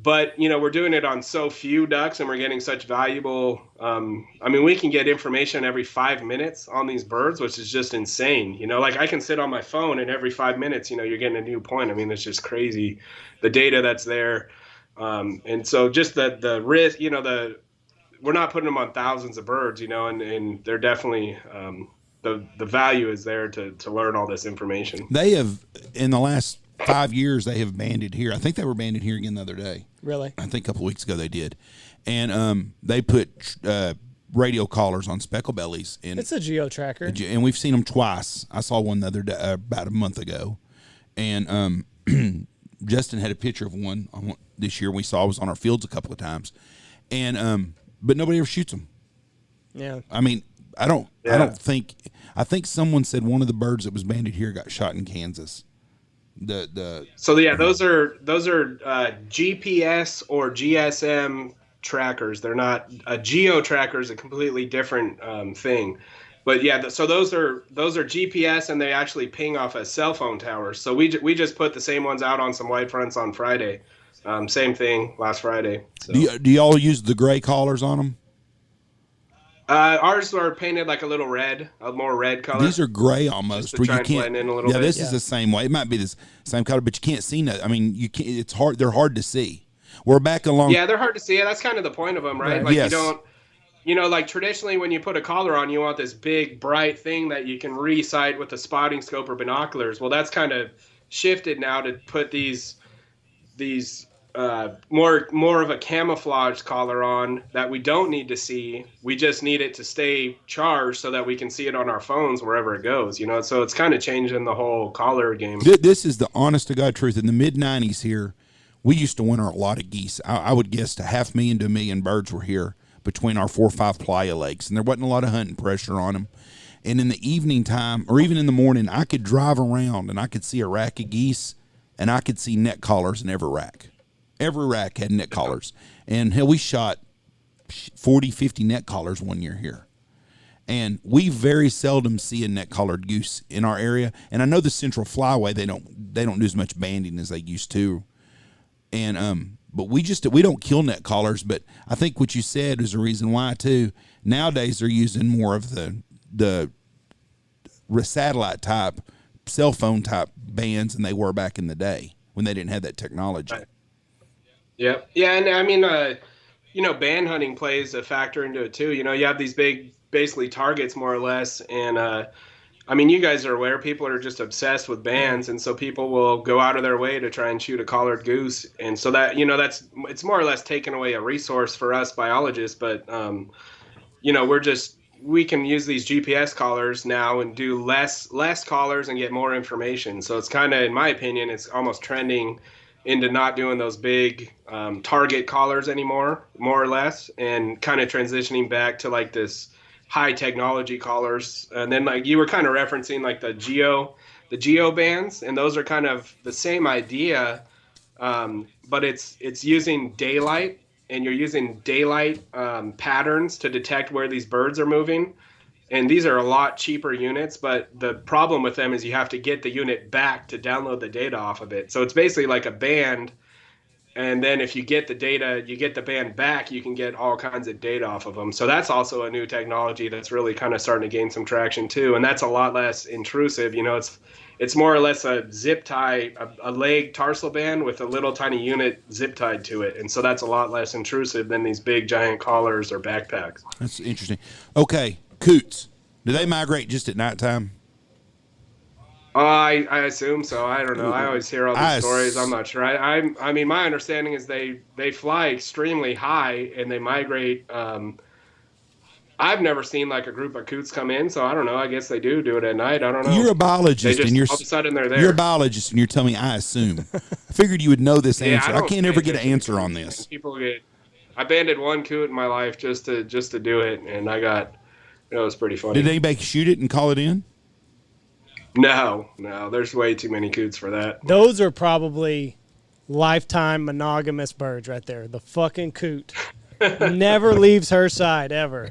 But, we're doing it on so few ducks, and we're getting such valuable, we can get information every 5 minutes on these birds, which is just insane. Like I can sit on my phone and every 5 minutes, you're getting a new point. I mean, it's just crazy, the data that's there. And so just the risk, we're not putting them on thousands of birds, and they're definitely, the value is there to learn all this information. They have, in the last 5 years, they have banded here. I think they were banded here again the other day. Really? I think a couple of weeks ago they did. And they put radio collars on speckle bellies. It's a geo tracker. And we've seen them twice. I saw one the other day, about a month ago. And Justin had a picture of one this year we saw. It was on our fields a couple of times. And but nobody ever shoots them. Yeah. I mean, I think someone said one of the birds that was banded here got shot in Kansas. Those are GPS or GSM trackers. They're not a geo tracker is a completely different thing. But yeah, so those are GPS, and they actually ping off a cell phone tower. So we just put the same ones out on some white fronts on Friday. Same thing last Friday. So. Do y'all use the gray collars on them? Ours are painted like a little red, a more red color. These are gray almost. Just to try and blend in a little bit. This is the same way. It might be the same color, but you can't see nothing. I mean, you can't. It's hard. They're hard to see. We're back along. Yeah, they're hard to see. That's kind of the point of them, right? Like yes. You don't. Like traditionally when you put a collar on, you want this big bright thing that you can re-sight with a spotting scope or binoculars. Well, that's kind of shifted now to put these more of a camouflage collar on that we don't need to see. We just need it to stay charged so that we can see it on our phones wherever it goes. So it's kind of changing the whole collar game. This is the honest to God truth. In the mid '90s here, we used to winter a lot of geese. I would guess to 500,000 to 1 million birds were here between our 4 or 5 playa lakes, and there wasn't a lot of hunting pressure on them. And in the evening time, or even in the morning, I could drive around and I could see a rack of geese, and I could see neck collars in every rack. Every rack had neck collars. And hell, we shot 40, 50 neck collars one year here. And we very seldom see a neck collared goose in our area. And I know the Central Flyway, they don't do as much banding as they used to. And but we don't kill neck collars, but I think what you said is the reason why too. Nowadays they're using more of the satellite type, cell phone type bands than they were back in the day when they didn't have that technology. Right. Yeah, and I mean, band hunting plays a factor into it too. You have these big basically targets more or less. And I mean, you guys are aware people are just obsessed with bands, and so people will go out of their way to try and shoot a collared goose. And so that, it's more or less taking away a resource for us biologists. But we can use these GPS collars now and do less collars and get more information. So it's kind of, in my opinion, it's almost trending into not doing those big target collars anymore, more or less, and kind of transitioning back to like this high technology collars. And then like you were kind of referencing like the geo bands, and those are kind of the same idea, but it's using daylight, and you're using daylight patterns to detect where these birds are moving. And these are a lot cheaper units, but the problem with them is you have to get the unit back to download the data off of it. So it's basically like a band, and then if you get the data, you get the band back, you can get all kinds of data off of them. So that's also a new technology that's really kind of starting to gain some traction too, and that's a lot less intrusive. It's more or less a zip tie, a leg tarsal band with a little tiny unit zip tied to it, and so that's a lot less intrusive than these big giant collars or backpacks. That's interesting. Okay. Coots, do they migrate just at nighttime? I assume so. I don't know. I always hear all these stories. I'm not sure. I mean, my understanding is they fly extremely high and they migrate. I've never seen like a group of coots come in, so I don't know. I guess they do it at night. I don't know. You're a biologist, and all of a sudden they're there. You're a biologist, and you're telling me I assume. I figured you would know this answer. I can't ever get an answer on this. I banded one coot in my life just to do it, and I got. It was pretty funny. Did anybody shoot it and call it in? No. There's way too many coots for that. Those are probably lifetime monogamous birds right there. The fucking coot never leaves her side ever.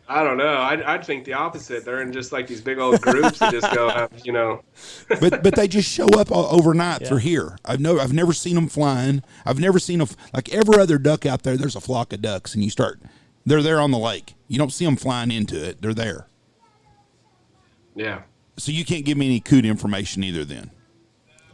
I don't know. I'd think the opposite. They're in just like these big old groups that just go, But they just show up overnight for here. I've never seen them flying. I've never seen them like every other duck out there. There's a flock of ducks, and they're there on the lake. You don't see them flying into it. They're there. Yeah. So you can't give me any coot information either then?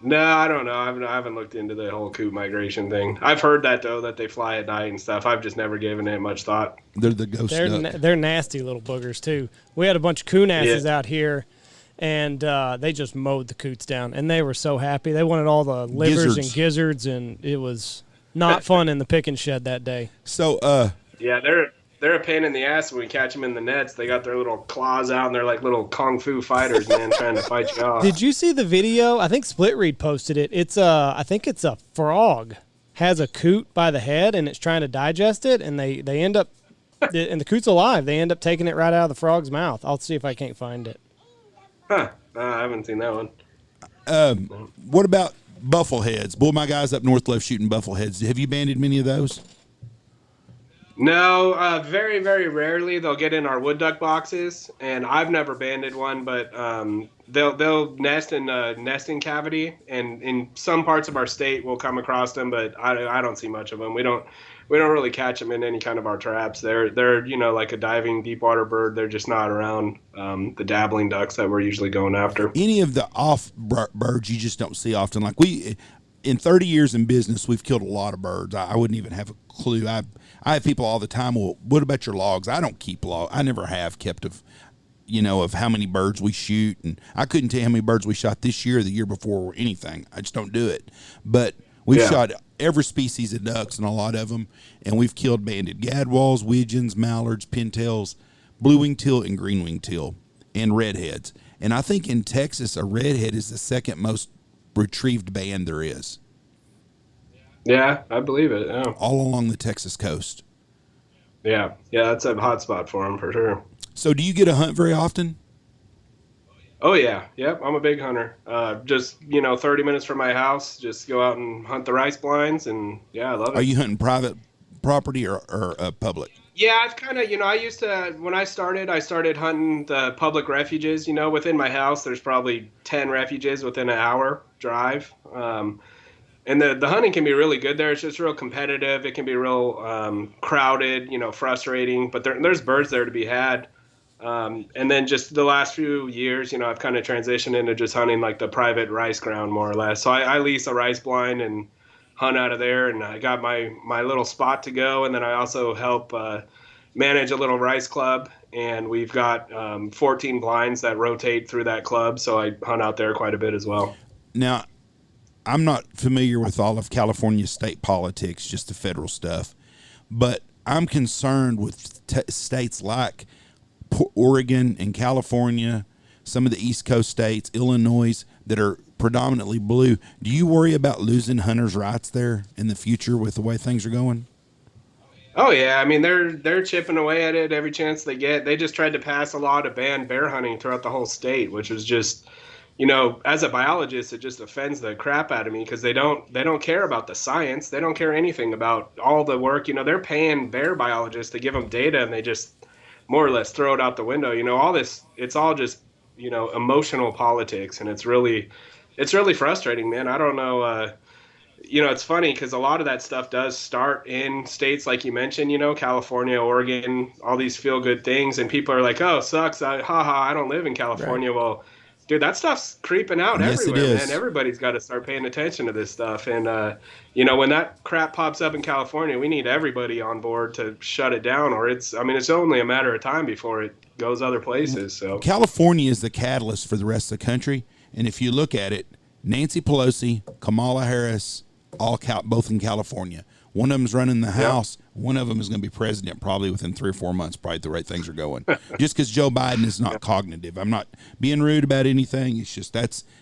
No, I don't know. I haven't looked into the whole coot migration thing. I've heard that, though, that they fly at night and stuff. I've just never given it much thought. They're the ghost duck. They're nasty little boogers, too. We had a bunch of coon asses out here, and they just mowed the coots down. And they were so happy. They wanted all the livers and gizzards, and it was not fun in the picking shed that day. So, yeah, they're a pain in the ass when we catch them in the nets. They got their little claws out, and they're like little kung fu fighters, man, trying to fight you off. Did you see the video? I think Split Reed posted it. I think it's a frog has a coot by the head, and it's trying to digest it, and they end up, and the coot's alive. They end up taking it right out of the frog's mouth. I'll see if I can't find it. Huh? I haven't seen that one. What about buffleheads? Boy, my guys up north love shooting buffleheads. Have you banded many of those? No, very, very rarely. They'll get in our wood duck boxes, and I've never banded one, but they'll nest in a nesting cavity, and in some parts of our state we'll come across them, but I don't see much of them. We don't really catch them in any kind of our traps. They're like a diving deep water bird. They're just not around the dabbling ducks that we're usually going after. Any of the off birds you just don't see often. Like in 30 years in business, we've killed a lot of birds. I wouldn't even have a clue. I have people all the time, well, what about your logs? I don't keep logs. I never have kept of how many birds we shoot. And I couldn't tell you how many birds we shot this year or the year before or anything. I just don't do it. But we've shot every species of ducks and a lot of them. And we've killed banded gadwalls, widgeons, mallards, pintails, blue-winged teal, and green-winged teal, and redheads. And I think in Texas, a redhead is the second most retrieved band there is. Yeah, I believe it. Yeah. All along the Texas coast. Yeah, that's a hot spot for them for sure. So do you get to hunt very often? Oh, yeah. Yep, I'm a big hunter. Just, 30 minutes from my house, just go out and hunt the rice blinds, and, yeah, I love it. Are you hunting private property or public? Yeah, I've kind of, I used to, when I started hunting the public refuges. Within my house, there's probably 10 refuges within an hour drive. And the hunting can be really good there. It's just real competitive. It can be real crowded, frustrating. But there's birds there to be had. And then just the last few years, I've kind of transitioned into just hunting like the private rice ground more or less. So I lease a rice blind and hunt out of there. And I got my little spot to go. And then I also help manage a little rice club and we've got 14 blinds that rotate through that club, so I hunt out there quite a bit as well. Now, I'm not familiar with all of California state politics, just the federal stuff, but I'm concerned with states like Oregon and California, some of the East Coast states, Illinois, that are predominantly blue. Do you worry about losing hunters' rights there in the future with the way things are going? Oh yeah, I mean they're chipping away at it every chance they get. They just tried to pass a law to ban bear hunting throughout the whole state, which was just, as a biologist, it just offends the crap out of me because they don't care about the science. They don't care anything about all the work. They're paying bear biologists to give them data, and they just more or less throw it out the window. All this, it's all just emotional politics, and it's really frustrating, man. I don't know. It's funny because a lot of that stuff does start in states like you mentioned, California, Oregon, all these feel good things. And people are like, oh, sucks. I don't live in California. Right. Well, dude, that stuff's creeping out everywhere, man. Everybody's got to start paying attention to this stuff. And, when that crap pops up in California, we need everybody on board to shut it down, or it's only a matter of time before it goes other places. So California is the catalyst for the rest of the country. And if you look at it, Nancy Pelosi, Kamala Harris, both in California. One of them's running the House. Yep. One of them is going to be president probably within 3 or 4 months, probably the way things are going. Just because Joe Biden is not cognitive. I'm not being rude about anything. It's just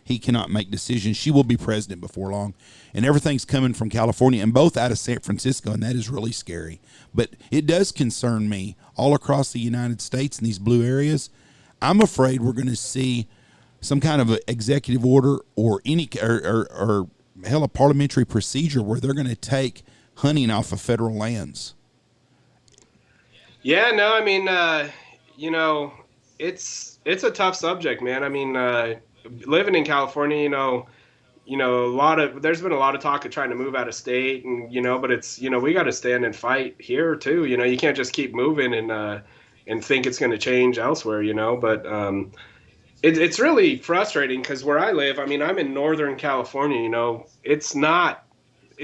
he cannot make decisions. She will be president before long. And everything's coming from California and both out of San Francisco, and that is really scary. But it does concern me all across the United States in these blue areas. I'm afraid we're going to see some kind of an executive order or a parliamentary procedure where they're going to take hunting off of federal lands. Yeah, no, I mean, it's a tough subject, man. I mean, living in California, there's been a lot of talk of trying to move out of state, and but it's we got to stand and fight here too. You can't just keep moving and think it's going to change elsewhere. But it's really frustrating because where I live, I mean, I'm in Northern California, it's not,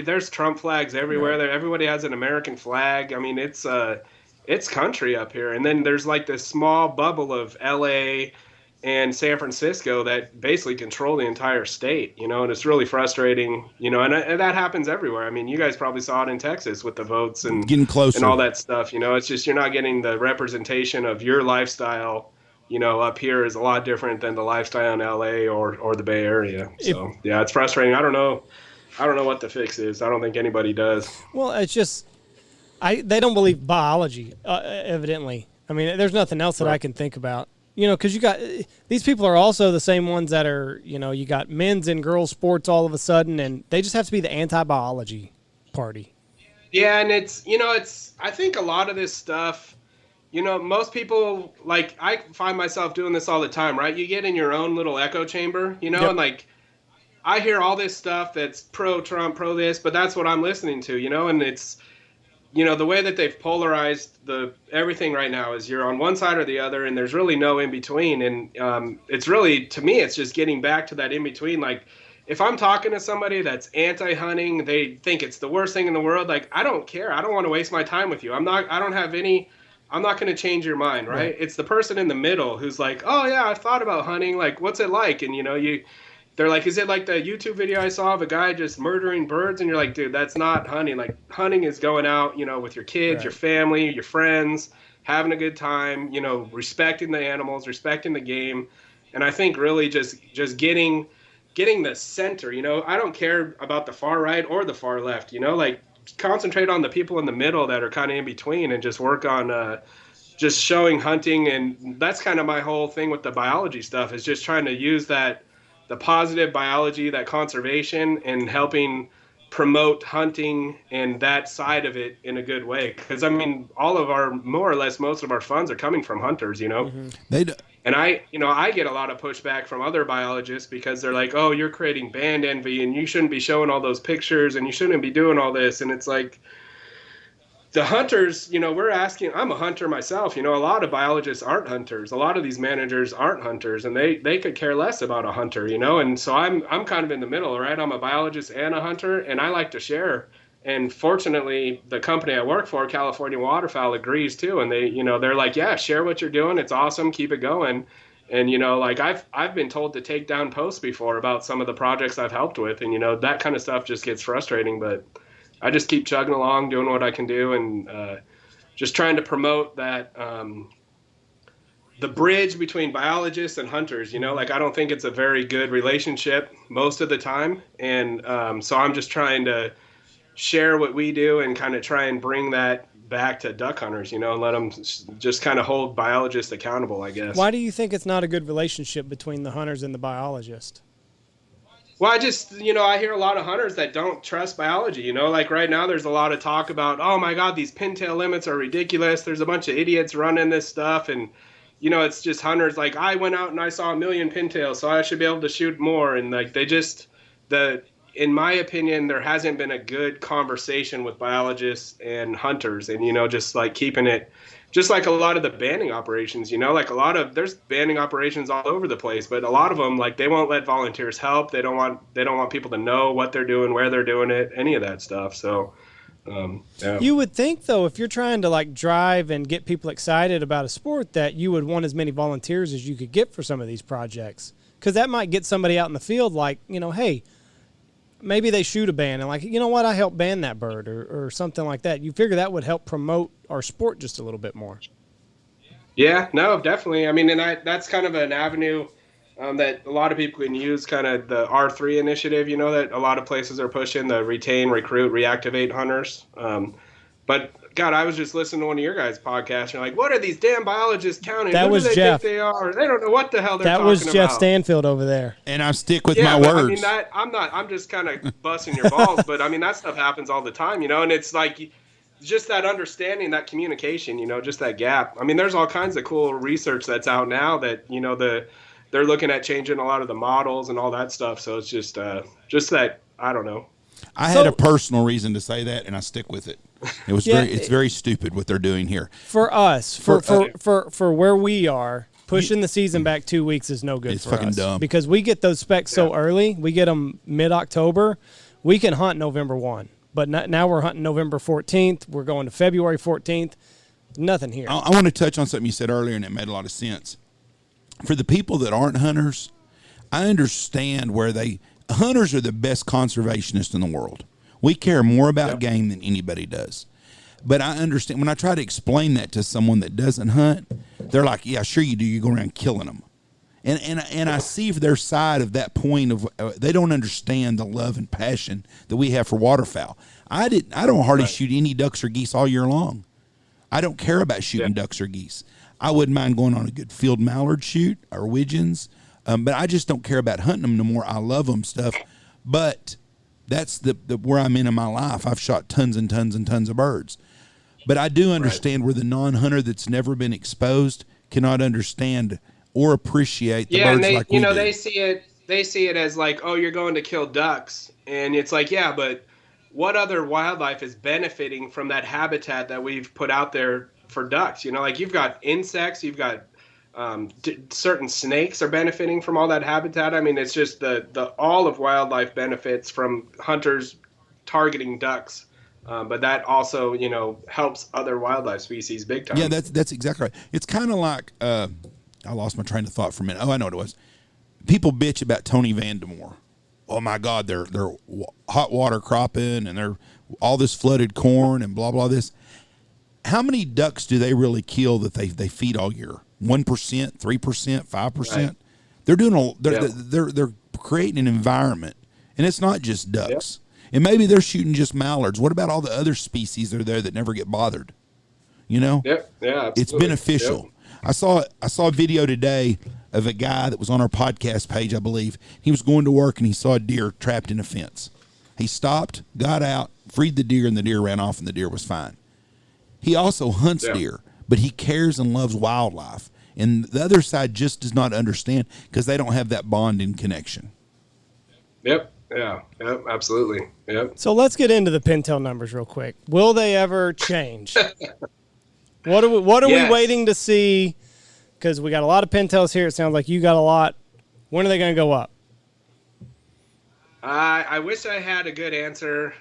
there's Trump flags everywhere. Right. Everybody has an American flag. I mean, it's country up here. And then there's like this small bubble of LA and San Francisco that basically control the entire state, and it's really frustrating, and that happens everywhere. I mean, you guys probably saw it in Texas with the votes and getting closer and all that stuff. It's just, you're not getting the representation of your lifestyle. Up here is a lot different than the lifestyle in LA or the Bay Area. So yeah, it's frustrating. I don't know what the fix is. I don't think anybody does. Well, it's just, they don't believe biology, evidently. I mean, there's nothing else that I can think about. Because you got, these people are also the same ones that are, you got men's and girls sports all of a sudden, and they just have to be the anti-biology party. Yeah, and I think a lot of this stuff, most people, like, I find myself doing this all the time, right? You get in your own little echo chamber, yep. And like, I hear all this stuff that's pro-Trump, pro-this, but that's what I'm listening to, and it's, the way that they've polarized everything right now is you're on one side or the other, and there's really no in between. And it's really, to me, it's just getting back to that in between. Like, if I'm talking to somebody that's anti-hunting, they think it's the worst thing in the world. Like, I don't care. I don't want to waste my time with you. I'm not going to change your mind, right? It's the person in the middle who's like, oh yeah, I've thought about hunting. Like, what's it like? And they're like, is it like the YouTube video I saw of a guy just murdering birds? And you're like, dude, that's not hunting. Like, hunting is going out, with your kids, your family, your friends, having a good time, respecting the animals, respecting the game. And I think really just getting the center, I don't care about the far right or the far left, like, concentrate on the people in the middle that are kind of in between and just work on just showing hunting. And that's kind of my whole thing with the biology stuff, is just trying to use the positive biology, that conservation, and helping promote hunting and that side of it in a good way. Because I mean, more or less most of our funds are coming from hunters, Mm-hmm. And I get a lot of pushback from other biologists because they're like, oh, you're creating band envy and you shouldn't be showing all those pictures and you shouldn't be doing all this. And it's like, the hunters, we're asking, I'm a hunter myself, a lot of biologists aren't hunters. A lot of these managers aren't hunters, and they could care less about a hunter, and so I'm kind of in the middle, right? I'm a biologist and a hunter, and I like to share. And fortunately, the company I work for, California Waterfowl, agrees too. And they, they're like, yeah, share what you're doing. It's awesome. Keep it going. And, like I've been told to take down posts before about some of the projects I've helped with. And, that kind of stuff just gets frustrating. But I just keep chugging along, doing what I can do, and just trying to promote that the bridge between biologists and hunters. Like I don't think it's a very good relationship most of the time. And so I'm just trying to share what we do and kind of try and bring that back to duck hunters, and let them just kind of hold biologists accountable, I guess. Why do you think it's not a good relationship between the hunters and the biologist? Well, I just, I hear a lot of hunters that don't trust biology, like right now there's a lot of talk about, oh my God, these pintail limits are ridiculous. There's a bunch of idiots running this stuff. And, it's just hunters like, I went out and I saw 1 million pintails, so I should be able to shoot more. And like, in my opinion, there hasn't been a good conversation with biologists and hunters, and, just like keeping it, just like a lot of the banding operations, like there's banding operations all over the place, but a lot of them, like they won't let volunteers help. They don't want people to know what they're doing, where they're doing it, any of that stuff. So, yeah. You would think though, if you're trying to like drive and get people excited about a sport, that you would want as many volunteers as you could get for some of these projects. Cause that might get somebody out in the field like, hey, maybe they shoot a band and like, you know what, I helped band that bird or something like that. You figure that would help promote our sport just a little bit more. Yeah, no, definitely. I mean, and that's kind of an avenue that a lot of people can use, kind of the R3 initiative, that a lot of places are pushing, the retain, recruit, reactivate hunters. But God, I was just listening to one of your guys' podcasts. And you're like, what are these damn biologists counting? That Who was do they Jeff. think they are? They don't know what the hell they're talking about. That was Jeff Stanfield over there. And I stick with yeah, my but, words. I mean, I'm just kind of busting your balls, but I mean, that stuff happens all the time, and it's like just that understanding, that communication, just that gap. I mean, there's all kinds of cool research that's out now that, they're looking at changing a lot of the models and all that stuff. So it's just that, I don't know. I had a personal reason to say that, and I stick with it. It was it's very stupid what they're doing here. For us, for where we are, pushing the season back 2 weeks is no good it's for fucking us. dumb. Because we get those specs so early. We get them mid-October. We can hunt November 1. But now we're hunting November 14th. We're going to February 14th. Nothing here. I want to touch on something you said earlier, and it made a lot of sense. For the people that aren't hunters, I understand hunters are the best conservationists in the world. We care more about game than anybody does. But I understand when I try to explain that to someone that doesn't hunt, they're like, yeah, sure you do. You go around killing them. And I see their side of that point of they don't understand the love and passion that we have for waterfowl. I don't hardly shoot any ducks or geese all year long. I don't care about shooting ducks or geese. I wouldn't mind going on a good field mallard shoot or widgeons, but I just don't care about hunting them no more. I love them stuff, but that's the where I'm in my life. I've shot tons and tons and tons of birds, but I do understand where the non-hunter that's never been exposed cannot understand or appreciate the birds like we do. They see it as like, oh, you're going to kill ducks, and it's like, yeah, but what other wildlife is benefiting from that habitat that we've put out there for ducks? Like you've got insects, you've got certain snakes are benefiting from all that habitat. I mean, it's just the all of wildlife benefits from hunters targeting ducks, but that also helps other wildlife species big time. Yeah, that's exactly right. It's kind of like I lost my train of thought for a minute. Oh, I know what it was. People bitch about Tony Vandemore. Oh my God, they're hot water cropping and they're all this flooded corn and blah blah this. How many ducks do they really kill that they feed all year? 1%, 3%, 5%. Right. They're doing they're creating an environment, and it's not just ducks. Yep. And maybe they're shooting just mallards. What about all the other species that are there that never get bothered? Yep. Yeah. Absolutely. It's beneficial. Yep. I saw a video today of a guy that was on our podcast page, I believe. He was going to work and he saw a deer trapped in a fence. He stopped, got out, freed the deer, and the deer ran off, and the deer was fine. He also hunts deer, but he cares and loves wildlife. And the other side just does not understand because they don't have that bonding connection. Yep. Yeah. Yep. Absolutely. Yep. So let's get into the pintail numbers real quick. Will they ever change? What are we waiting to see? Because we got a lot of pintails here. It sounds like you got a lot. When are they going to go up? I wish I had a good answer.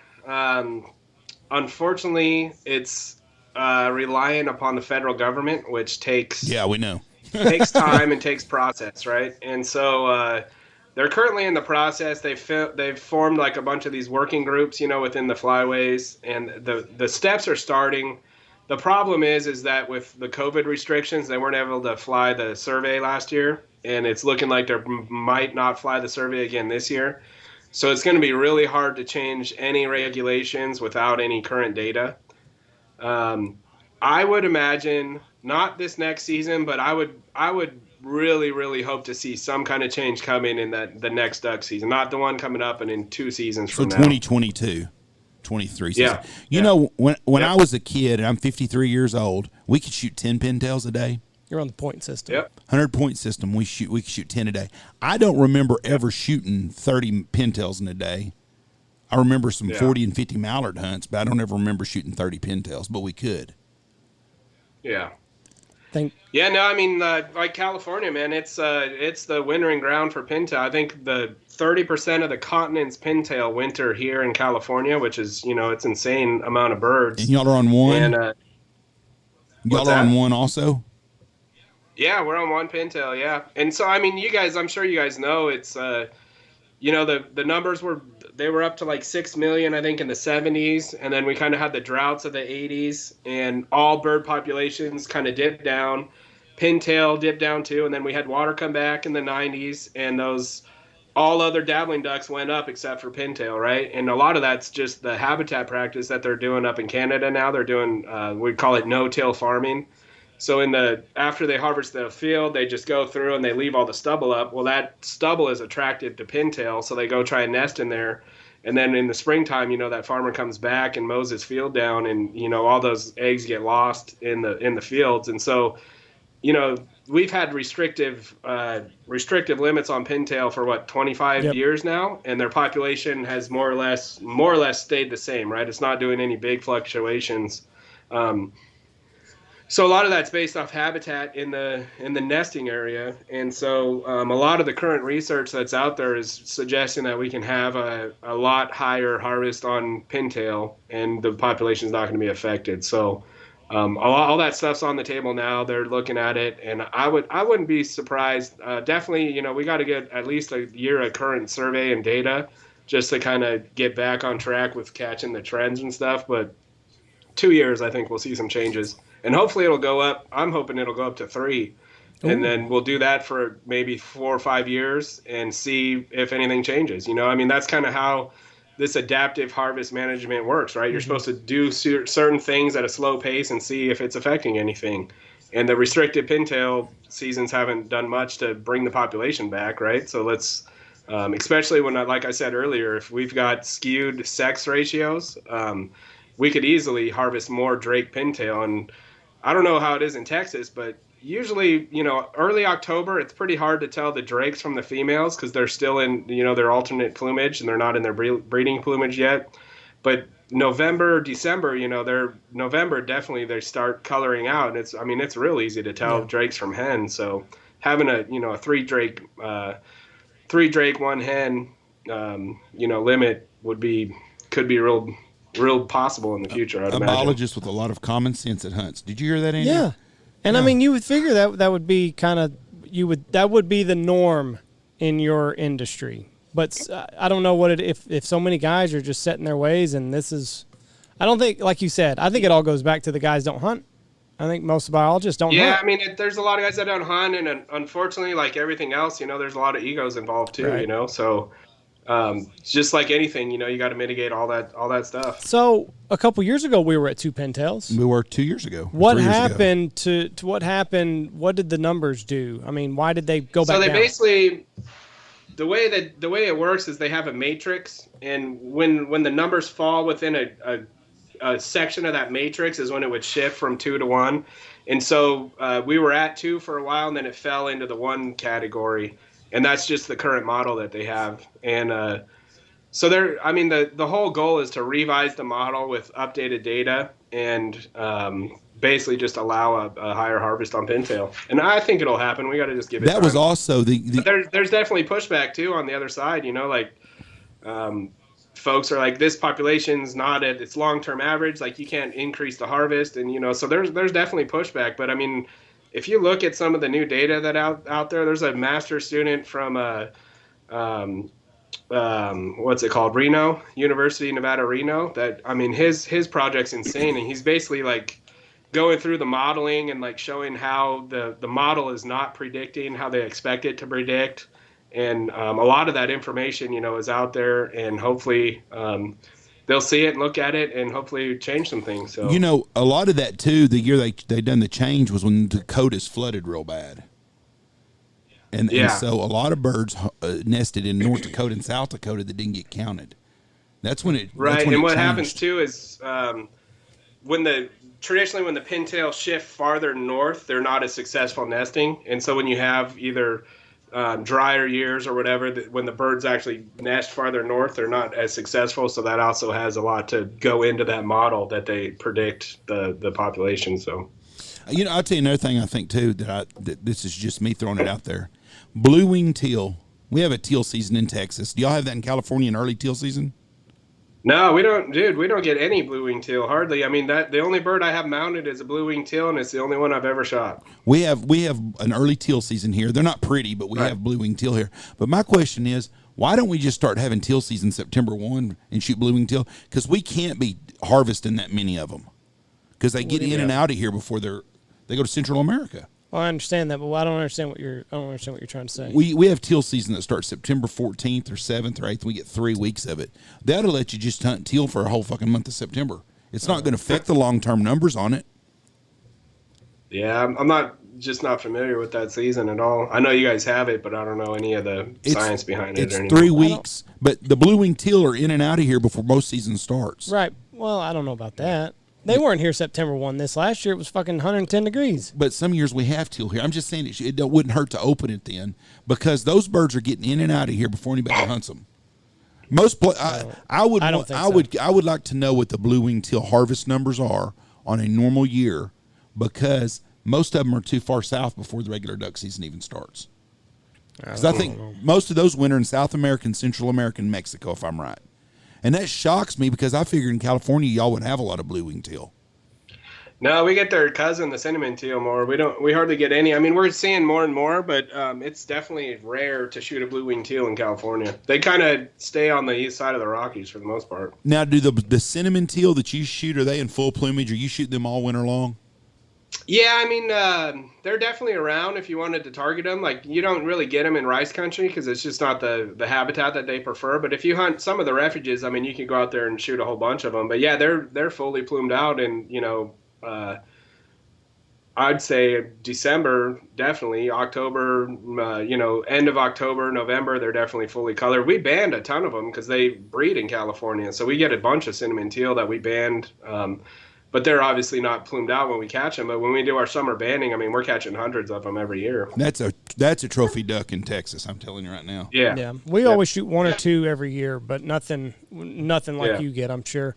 unfortunately, it's reliant upon the federal government, which Yeah, we know. takes time and takes process, right? And so they're currently in the process. They've formed like a bunch of these working groups, within the flyways, and the steps are starting. The problem is that with the COVID restrictions, they weren't able to fly the survey last year, and it's looking like they might not fly the survey again this year. So it's going to be really hard to change any regulations without any current data. I would imagine not this next season, but I would really, really hope to see some kind of change coming in the next duck season, not the one coming up and in 2 seasons So from now. 2022, 23 season. Yeah. You know, when I was a kid, and I'm 53 years old, we could shoot 10 pintails a day. You're on the point system. Yep. 100-point system. We could shoot 10 a day. I don't remember ever shooting 30 pintails in a day. I remember some 40 and 50 mallard hunts, but I don't ever remember shooting 30 pintails, but we could. Yeah. Yeah, no, I mean, like California, man, it's the wintering ground for pintail. I think the 30% of the continent's pintail winter here in California, which is, it's insane amount of birds. And y'all are on one? And, y'all are on one also? Yeah, we're on one pintail, yeah. And so, I mean, I'm sure you guys know, it's, the numbers they were up to like 6 million, I think, in the 70s. And then we kind of had the droughts of the 80s, and all bird populations kind of dipped down. Pintail dipped down too. And then we had water come back in the 90s, and all other dabbling ducks went up except for pintail, right? And a lot of that's just the habitat practice that they're doing up in Canada now. They're doing, we call it no-till farming. So after they harvest the field, they just go through and they leave all the stubble up. Well, that stubble is attractive to pintail, so they go try and nest in there. And then in the springtime, that farmer comes back and mows his field down, and all those eggs get lost in the fields. And so, we've had restrictive limits on pintail for 25 years now, and their population has more or less stayed the same, right? It's not doing any big fluctuations. So a lot of that's based off habitat in the nesting area, and so a lot of the current research that's out there is suggesting that we can have a lot higher harvest on pintail, and the population is not going to be affected. So all that stuff's on the table now. They're looking at it, and I wouldn't be surprised. Definitely, we got to get at least a year of current survey and data just to kind of get back on track with catching the trends and stuff. But 2 years, I think we'll see some changes. And hopefully it'll go up. I'm hoping it'll go up to 3. Ooh. And then we'll do that for maybe 4 or 5 years and see if anything changes. That's kind of how this adaptive harvest management works, right? You're supposed to do certain things at a slow pace and see if it's affecting anything. And the restricted pintail seasons haven't done much to bring the population back, right? So let's, especially when, like I said earlier, if we've got skewed sex ratios, we could easily harvest more Drake pintail. And I don't know how it is in Texas, but usually, early October, it's pretty hard to tell the drakes from the females because they're still in, their alternate plumage and they're not in their breeding plumage yet. But November, December, November, definitely they start coloring out. And it's real easy to tell drakes from hens. So having a 3 drake, 1 hen, limit could be real possible in the future. I'd imagine. Biologist with a lot of common sense at hunts. Did you hear that, Andy? Yeah. And you would figure that would be that would be the norm in your industry. But I don't know if so many guys are just set in their ways, and I don't think, like you said, I think it all goes back to the guys don't hunt. I think most biologists don't hunt. Yeah, there's a lot of guys that don't hunt, and unfortunately, like everything else, there's a lot of egos involved too, right. So just like anything, you got to mitigate all that stuff. So a couple years ago, we were at 2 pintails. We were 2 years ago. What happened to what happened? What did the numbers do? Why did they go back down? So they basically, the way it works is they have a matrix, and when the numbers fall within a section of that matrix is when it would shift from 2 to 1. And so we were at 2 for a while, and then it fell into the 1 category. And that's just the current model that they have. And so the whole goal is to revise the model with updated data and basically just allow a higher harvest on pintail. And I think it'll happen. We got to just give it time. That was also But there's definitely pushback too on the other side, folks are like, this population's not at its long-term average. Like, you can't increase the harvest, and so there's definitely pushback. But I mean, if you look at some of the new data that out there, there's a master's student from what's it called, Reno, University of Nevada, Reno. That, I mean, his project's insane, and he's basically like going through the modeling and like showing how the model is not predicting how they expect it to predict. And a lot of that information, is out there, and hopefully they'll see it and look at it and hopefully change some things. So a lot of that too, the year they done the change was when Dakota's flooded real bad. And so a lot of birds nested in North Dakota and South Dakota that didn't get counted. That's when it right. And what changed. Happens too is traditionally when the pintail shift farther north, they're not as successful nesting. And so when you have either drier years or whatever, when the birds actually nest farther north, they're not as successful. So that also has a lot to go into that model that they predict the population. So, I'll tell you another thing I think too, that this is just me throwing it out there. Blue-winged teal. We have a teal season in Texas. Do y'all have that in California, an early teal season? No, we don't, dude. We don't get any blue-winged teal, hardly. I mean, the only bird I have mounted is a blue-winged teal, and it's the only one I've ever shot. We have an early teal season here. They're not pretty, but we have blue-winged teal here. But my question is, why don't we just start having teal season September 1 and shoot blue-winged teal? Because we can't be harvesting that many of them, because they get in and out of here before they go to Central America. Well, I understand that, but I don't understand what you're trying to say. We have teal season that starts September 14th or 7th or 8th. And we get 3 weeks of it. That'll let you just hunt teal for a whole fucking month of September. It's not going to affect the long-term numbers on it. Yeah, I'm not familiar with that season at all. I know you guys have it, but I don't know any of the science behind it. It's 3 weeks, but the blue-winged teal are in and out of here before most season starts. Right. Well, I don't know about that. They weren't here September 1 this last year. It was fucking 110 degrees. But some years we have teal here. I'm just saying it wouldn't hurt to open it then, because those birds are getting in and out of here before anybody hunts them. I would like to know what the blue-winged teal harvest numbers are on a normal year, because most of them are too far south before the regular duck season even starts. Because I think most of those winter in South America and Central America and Mexico, if I'm right. And that shocks me, because I figured in California y'all would have a lot of blue-winged teal. No, we get their cousin, the cinnamon teal, more. We hardly get any. I mean, we're seeing more and more, but it's definitely rare to shoot a blue-winged teal in California. They kind of stay on the east side of the Rockies for the most part. Now, do the cinnamon teal that you shoot, are they in full plumage, or you shoot them all winter long? Yeah, I mean, they're definitely around if you wanted to target them. Like, you don't really get them in rice country because it's just not the habitat that they prefer. But if you hunt some of the refuges, I mean, you can go out there and shoot a whole bunch of them. But yeah, they're fully plumed out, and I'd say December, definitely. October, end of October, November, they're definitely fully colored. We banned a ton of them because they breed in California, so we get a bunch of cinnamon teal that we banned. But they're obviously not plumed out when we catch them. But when we do our summer banding, I mean, we're catching hundreds of them every year. That's a trophy duck in Texas, I'm telling you right now. Yeah. We always shoot 1 or 2 every year, but nothing like you get, I'm sure.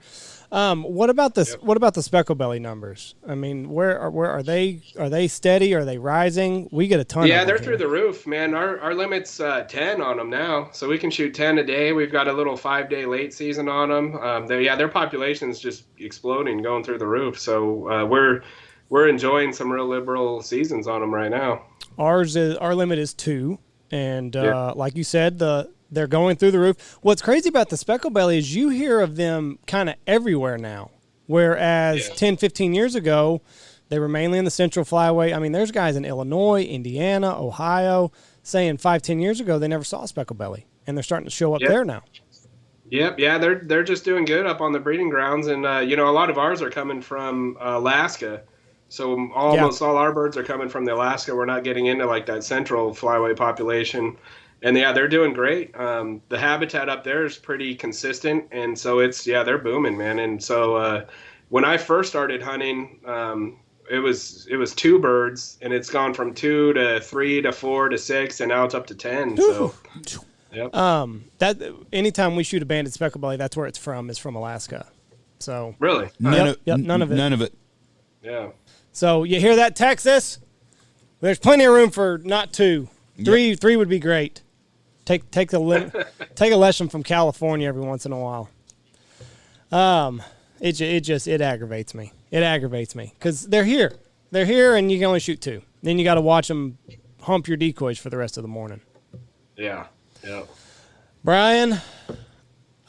What about this? What about the speckle belly numbers? I mean, where are they? Are they steady? Are they rising? We get a ton. Yeah, of they're through the roof, man. Our limit's 10 on them now, so we can shoot 10 a day. We've got a little 5-day late season on them. Their population's just exploding, going through the roof. So we're enjoying some real liberal seasons on them right now. Our limit is 2, and like you said, they're going through the roof. What's crazy about the speckle belly is you hear of them kind of everywhere now, whereas 10, 15 years ago, they were mainly in the Central Flyway. I mean, there's guys in Illinois, Indiana, Ohio saying 5, 10 years ago they never saw a speckle belly, and they're starting to show up there now. Yep, yeah, they're just doing good up on the breeding grounds, and a lot of ours are coming from Alaska. So almost all our birds are coming from the Alaska. We're not getting into like that Central Flyway population. And yeah, they're doing great. The habitat up there is pretty consistent, and so they're booming, man. And so when I first started hunting, it was 2 birds, and it's gone from 2 to 3 to 4 to 6, and now it's up to 10. So, yep. That anytime we shoot a banded speckle belly, that's where it's from. Is from Alaska. So really, none of it. None of it. Yeah. So you hear that, Texas? There's plenty of room for not 2. 3 would be great. Take a lesson from California every once in a while. It aggravates me. It aggravates me because they're here, and you can only shoot 2. Then you got to watch them hump your decoys for the rest of the morning. Yeah. Brian,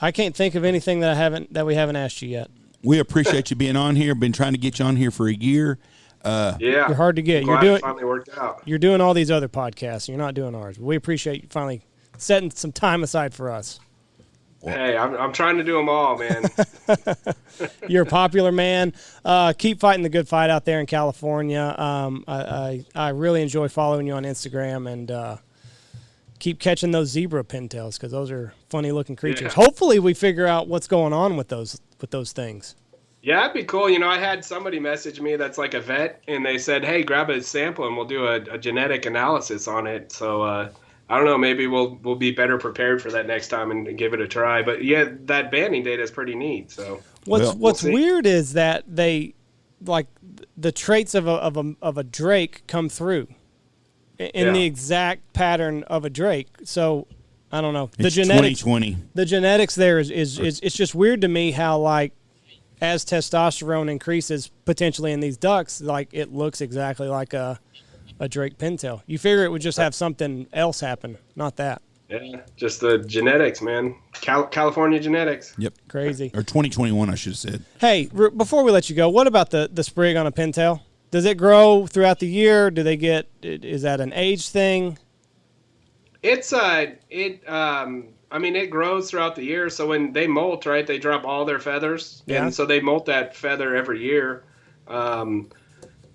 I can't think of anything that we haven't asked you yet. We appreciate you being on here. Been trying to get you on here for a year. You're hard to get. It finally worked out. You're doing all these other podcasts, and you're not doing ours. We appreciate you finally setting some time aside for us. Hey, I'm trying to do them all, man. You're a popular man. Keep fighting the good fight out there in California. I really enjoy following you on Instagram, and keep catching those zebra pintails because those are funny looking creatures. Yeah. Hopefully, we figure out what's going on with those things. Yeah, it'd be cool. You know, I had somebody message me that's like a vet, and they said, "Hey, grab a sample and we'll do a genetic analysis on it." So I don't know. Maybe we'll be better prepared for that next time and give it a try. But yeah, that banding data is pretty neat. So what's weird is that they like the traits of a drake come through in the exact pattern of a drake. So I don't know. It's 2020. The genetics there is it's just weird to me how like as testosterone increases potentially in these ducks, like it looks exactly like a Drake pintail. You figure it would just have something else happen, not that. Yeah, just the genetics, man. California genetics. Yep. Crazy. Or 2021, I should have said. Hey, before we let you go, what about the sprig on a pintail? Does it grow throughout the year? Do they is that an age thing? I mean, it grows throughout the year. So when they molt, right, they drop all their feathers. Yeah. And so they molt that feather every year.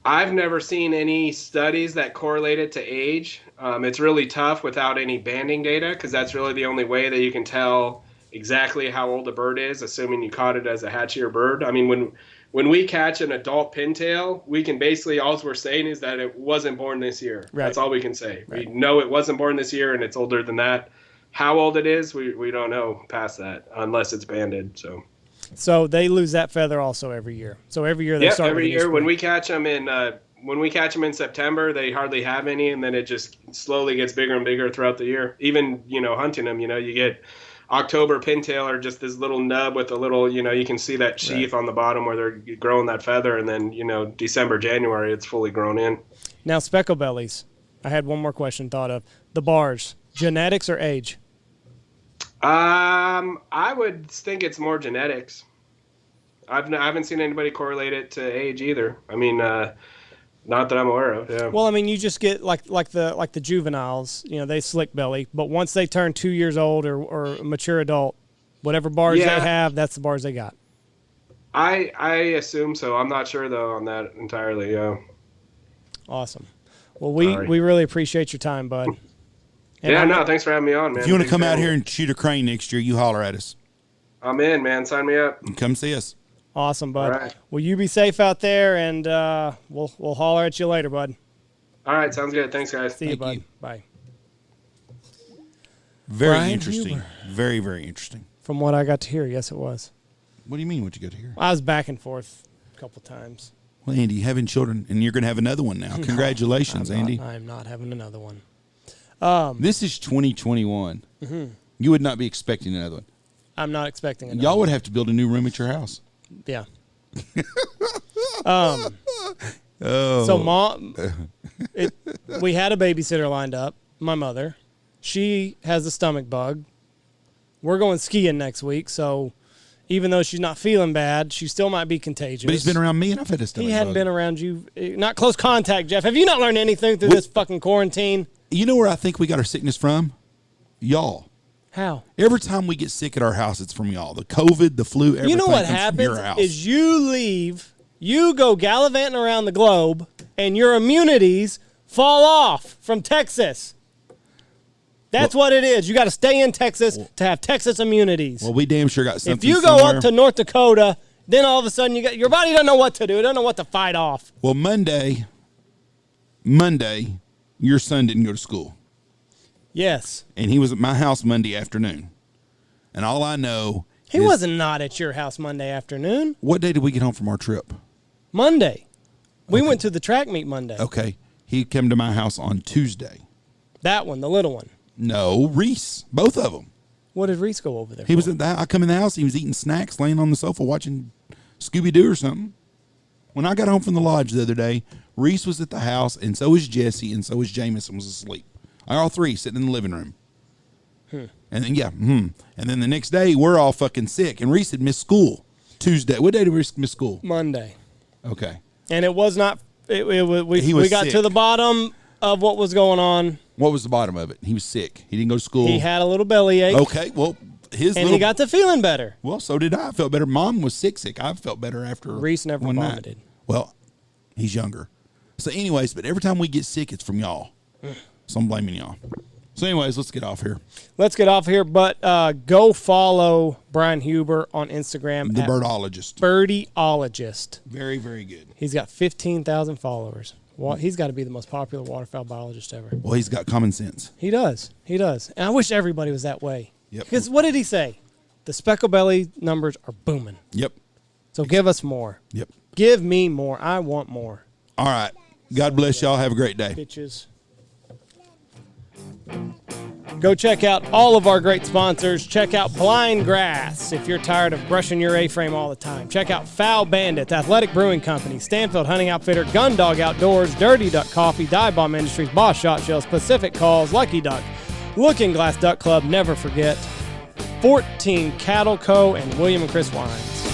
I've never seen any studies that correlate it to age. It's really tough without any banding data because that's really the only way that you can tell exactly how old a bird is, assuming you caught it as a hatchier bird. I mean, when we catch an adult pintail, we can basically, all we're saying is that it wasn't born this year. Right. That's all we can say. Right. We know it wasn't born this year and it's older than that. How old it is, we don't know past that unless it's banded. So they lose that feather also every year. So every year they start. Every year when we catch them in September, they hardly have any, and then it just slowly gets bigger and bigger throughout the year. Even hunting them, you get October pintail or just this little nub with a little, you can see that sheath on the bottom where they're growing that feather, and then December, January, it's fully grown in. Now speckle bellies. I had one more question thought of. The bars, genetics or age? I would think it's more genetics. I haven't seen anybody correlate it to age either. I mean, not that I'm aware of. Yeah. Well, I mean, you just get like the juveniles. They slick belly, but once they turn 2 years old or a mature adult, whatever bars they have, that's the bars they got. I assume so. I'm not sure though on that entirely. Yeah. Awesome. Well, we really appreciate your time, bud. And thanks for having me on, man. If you want to come out here and shoot a crane next year, you holler at us. I'm in, man. Sign me up. And come see us. Awesome, bud. All right. Well, you be safe out there, and we'll holler at you later, bud. All right, sounds good. Thanks, guys. See you, bud. Bye. Very Brian interesting. Huber. Very, very interesting. From what I got to hear, yes, it was. What do you mean, what you got to hear? I was back and forth a couple times. Well, Andy, having children, and you're going to have another one now. Congratulations, Andy. I'm not having another one. This is 2021. Mm-hmm. You would not be expecting another one. I'm not expecting another Y'all one. would have to build a new room at your house. Yeah. Oh. So, Mom, we had a babysitter lined up, my mother. She has a stomach bug. We're going skiing next week, so even though she's not feeling bad, she still might be contagious. But he's been around me, and I've had a stomach bug. He hadn't been around you. Not close contact, Jeff. Have you not learned anything through this fucking quarantine? You know where I think we got our sickness from? Y'all. How? Every time we get sick at our house, it's from y'all. The COVID, the flu, everything. You know what comes from your happens house. is you leave, you go gallivanting around the globe, and your immunities fall off from Texas. That's what it is. You got to stay in Texas to have Texas immunities. Well, we damn sure got something. If you go up to North Dakota, then all of a sudden your body doesn't know what to do. It doesn't know what to fight off. Well, Monday, your son didn't go to school. Yes. And he was at my house Monday afternoon. And all I know He wasn't not at your house Monday afternoon. What day did we get home from our trip? Monday. We went to the track meet Monday. Okay. He came to my house on Tuesday. That one, the little one. No, Reese. Both of them. What did Reese go over there? He was at I come in the house. He was eating snacks, laying on the sofa watching Scooby-Doo or something. When I got home from the lodge the other day, Reese was at the house, and so was Jesse, and so was Jameson was asleep. All three sitting in the living room. And then, and then the next day, we're all fucking sick, and Reese had missed school Tuesday. What day did Reese miss school? Monday. Okay. And it was not, we got sick. to the bottom of what was going on. What was the bottom of it? He was sick. He didn't go to school. He had a little bellyache. Okay, well, he got to feeling better. Well, so did I. I felt better. Mom was sick. I felt better after Reese never one vomited. Night. Well, he's younger. So anyways, but every time we get sick, it's from y'all. So I'm blaming y'all. So anyways, let's get off here. But go follow Brian Huber on Instagram. The birdologist. Birdologist. Very, very good. He's got 15,000 followers. He's got to be the most popular waterfowl biologist ever. Well, he's got common sense. He does. And I wish everybody was that way. Yep. Because what did he say? The speckle belly numbers are booming. Yep. So give us more. Yep. Give me more. I want more. All right. God bless y'all. Have a great day. Bitches. Go check out all of our great sponsors. Check out Blind Grass if you're tired of brushing your A-frame all the time. Check out Foul Bandits, Athletic Brewing Company, Stanfield Hunting Outfitter, Gun Dog Outdoors, Dirty Duck Coffee, Dive Bomb Industries, Boss Shot Shells, Pacific Calls, Lucky Duck, Looking Glass Duck Club, never forget, 14 Cattle Co. and William and Chris Wines.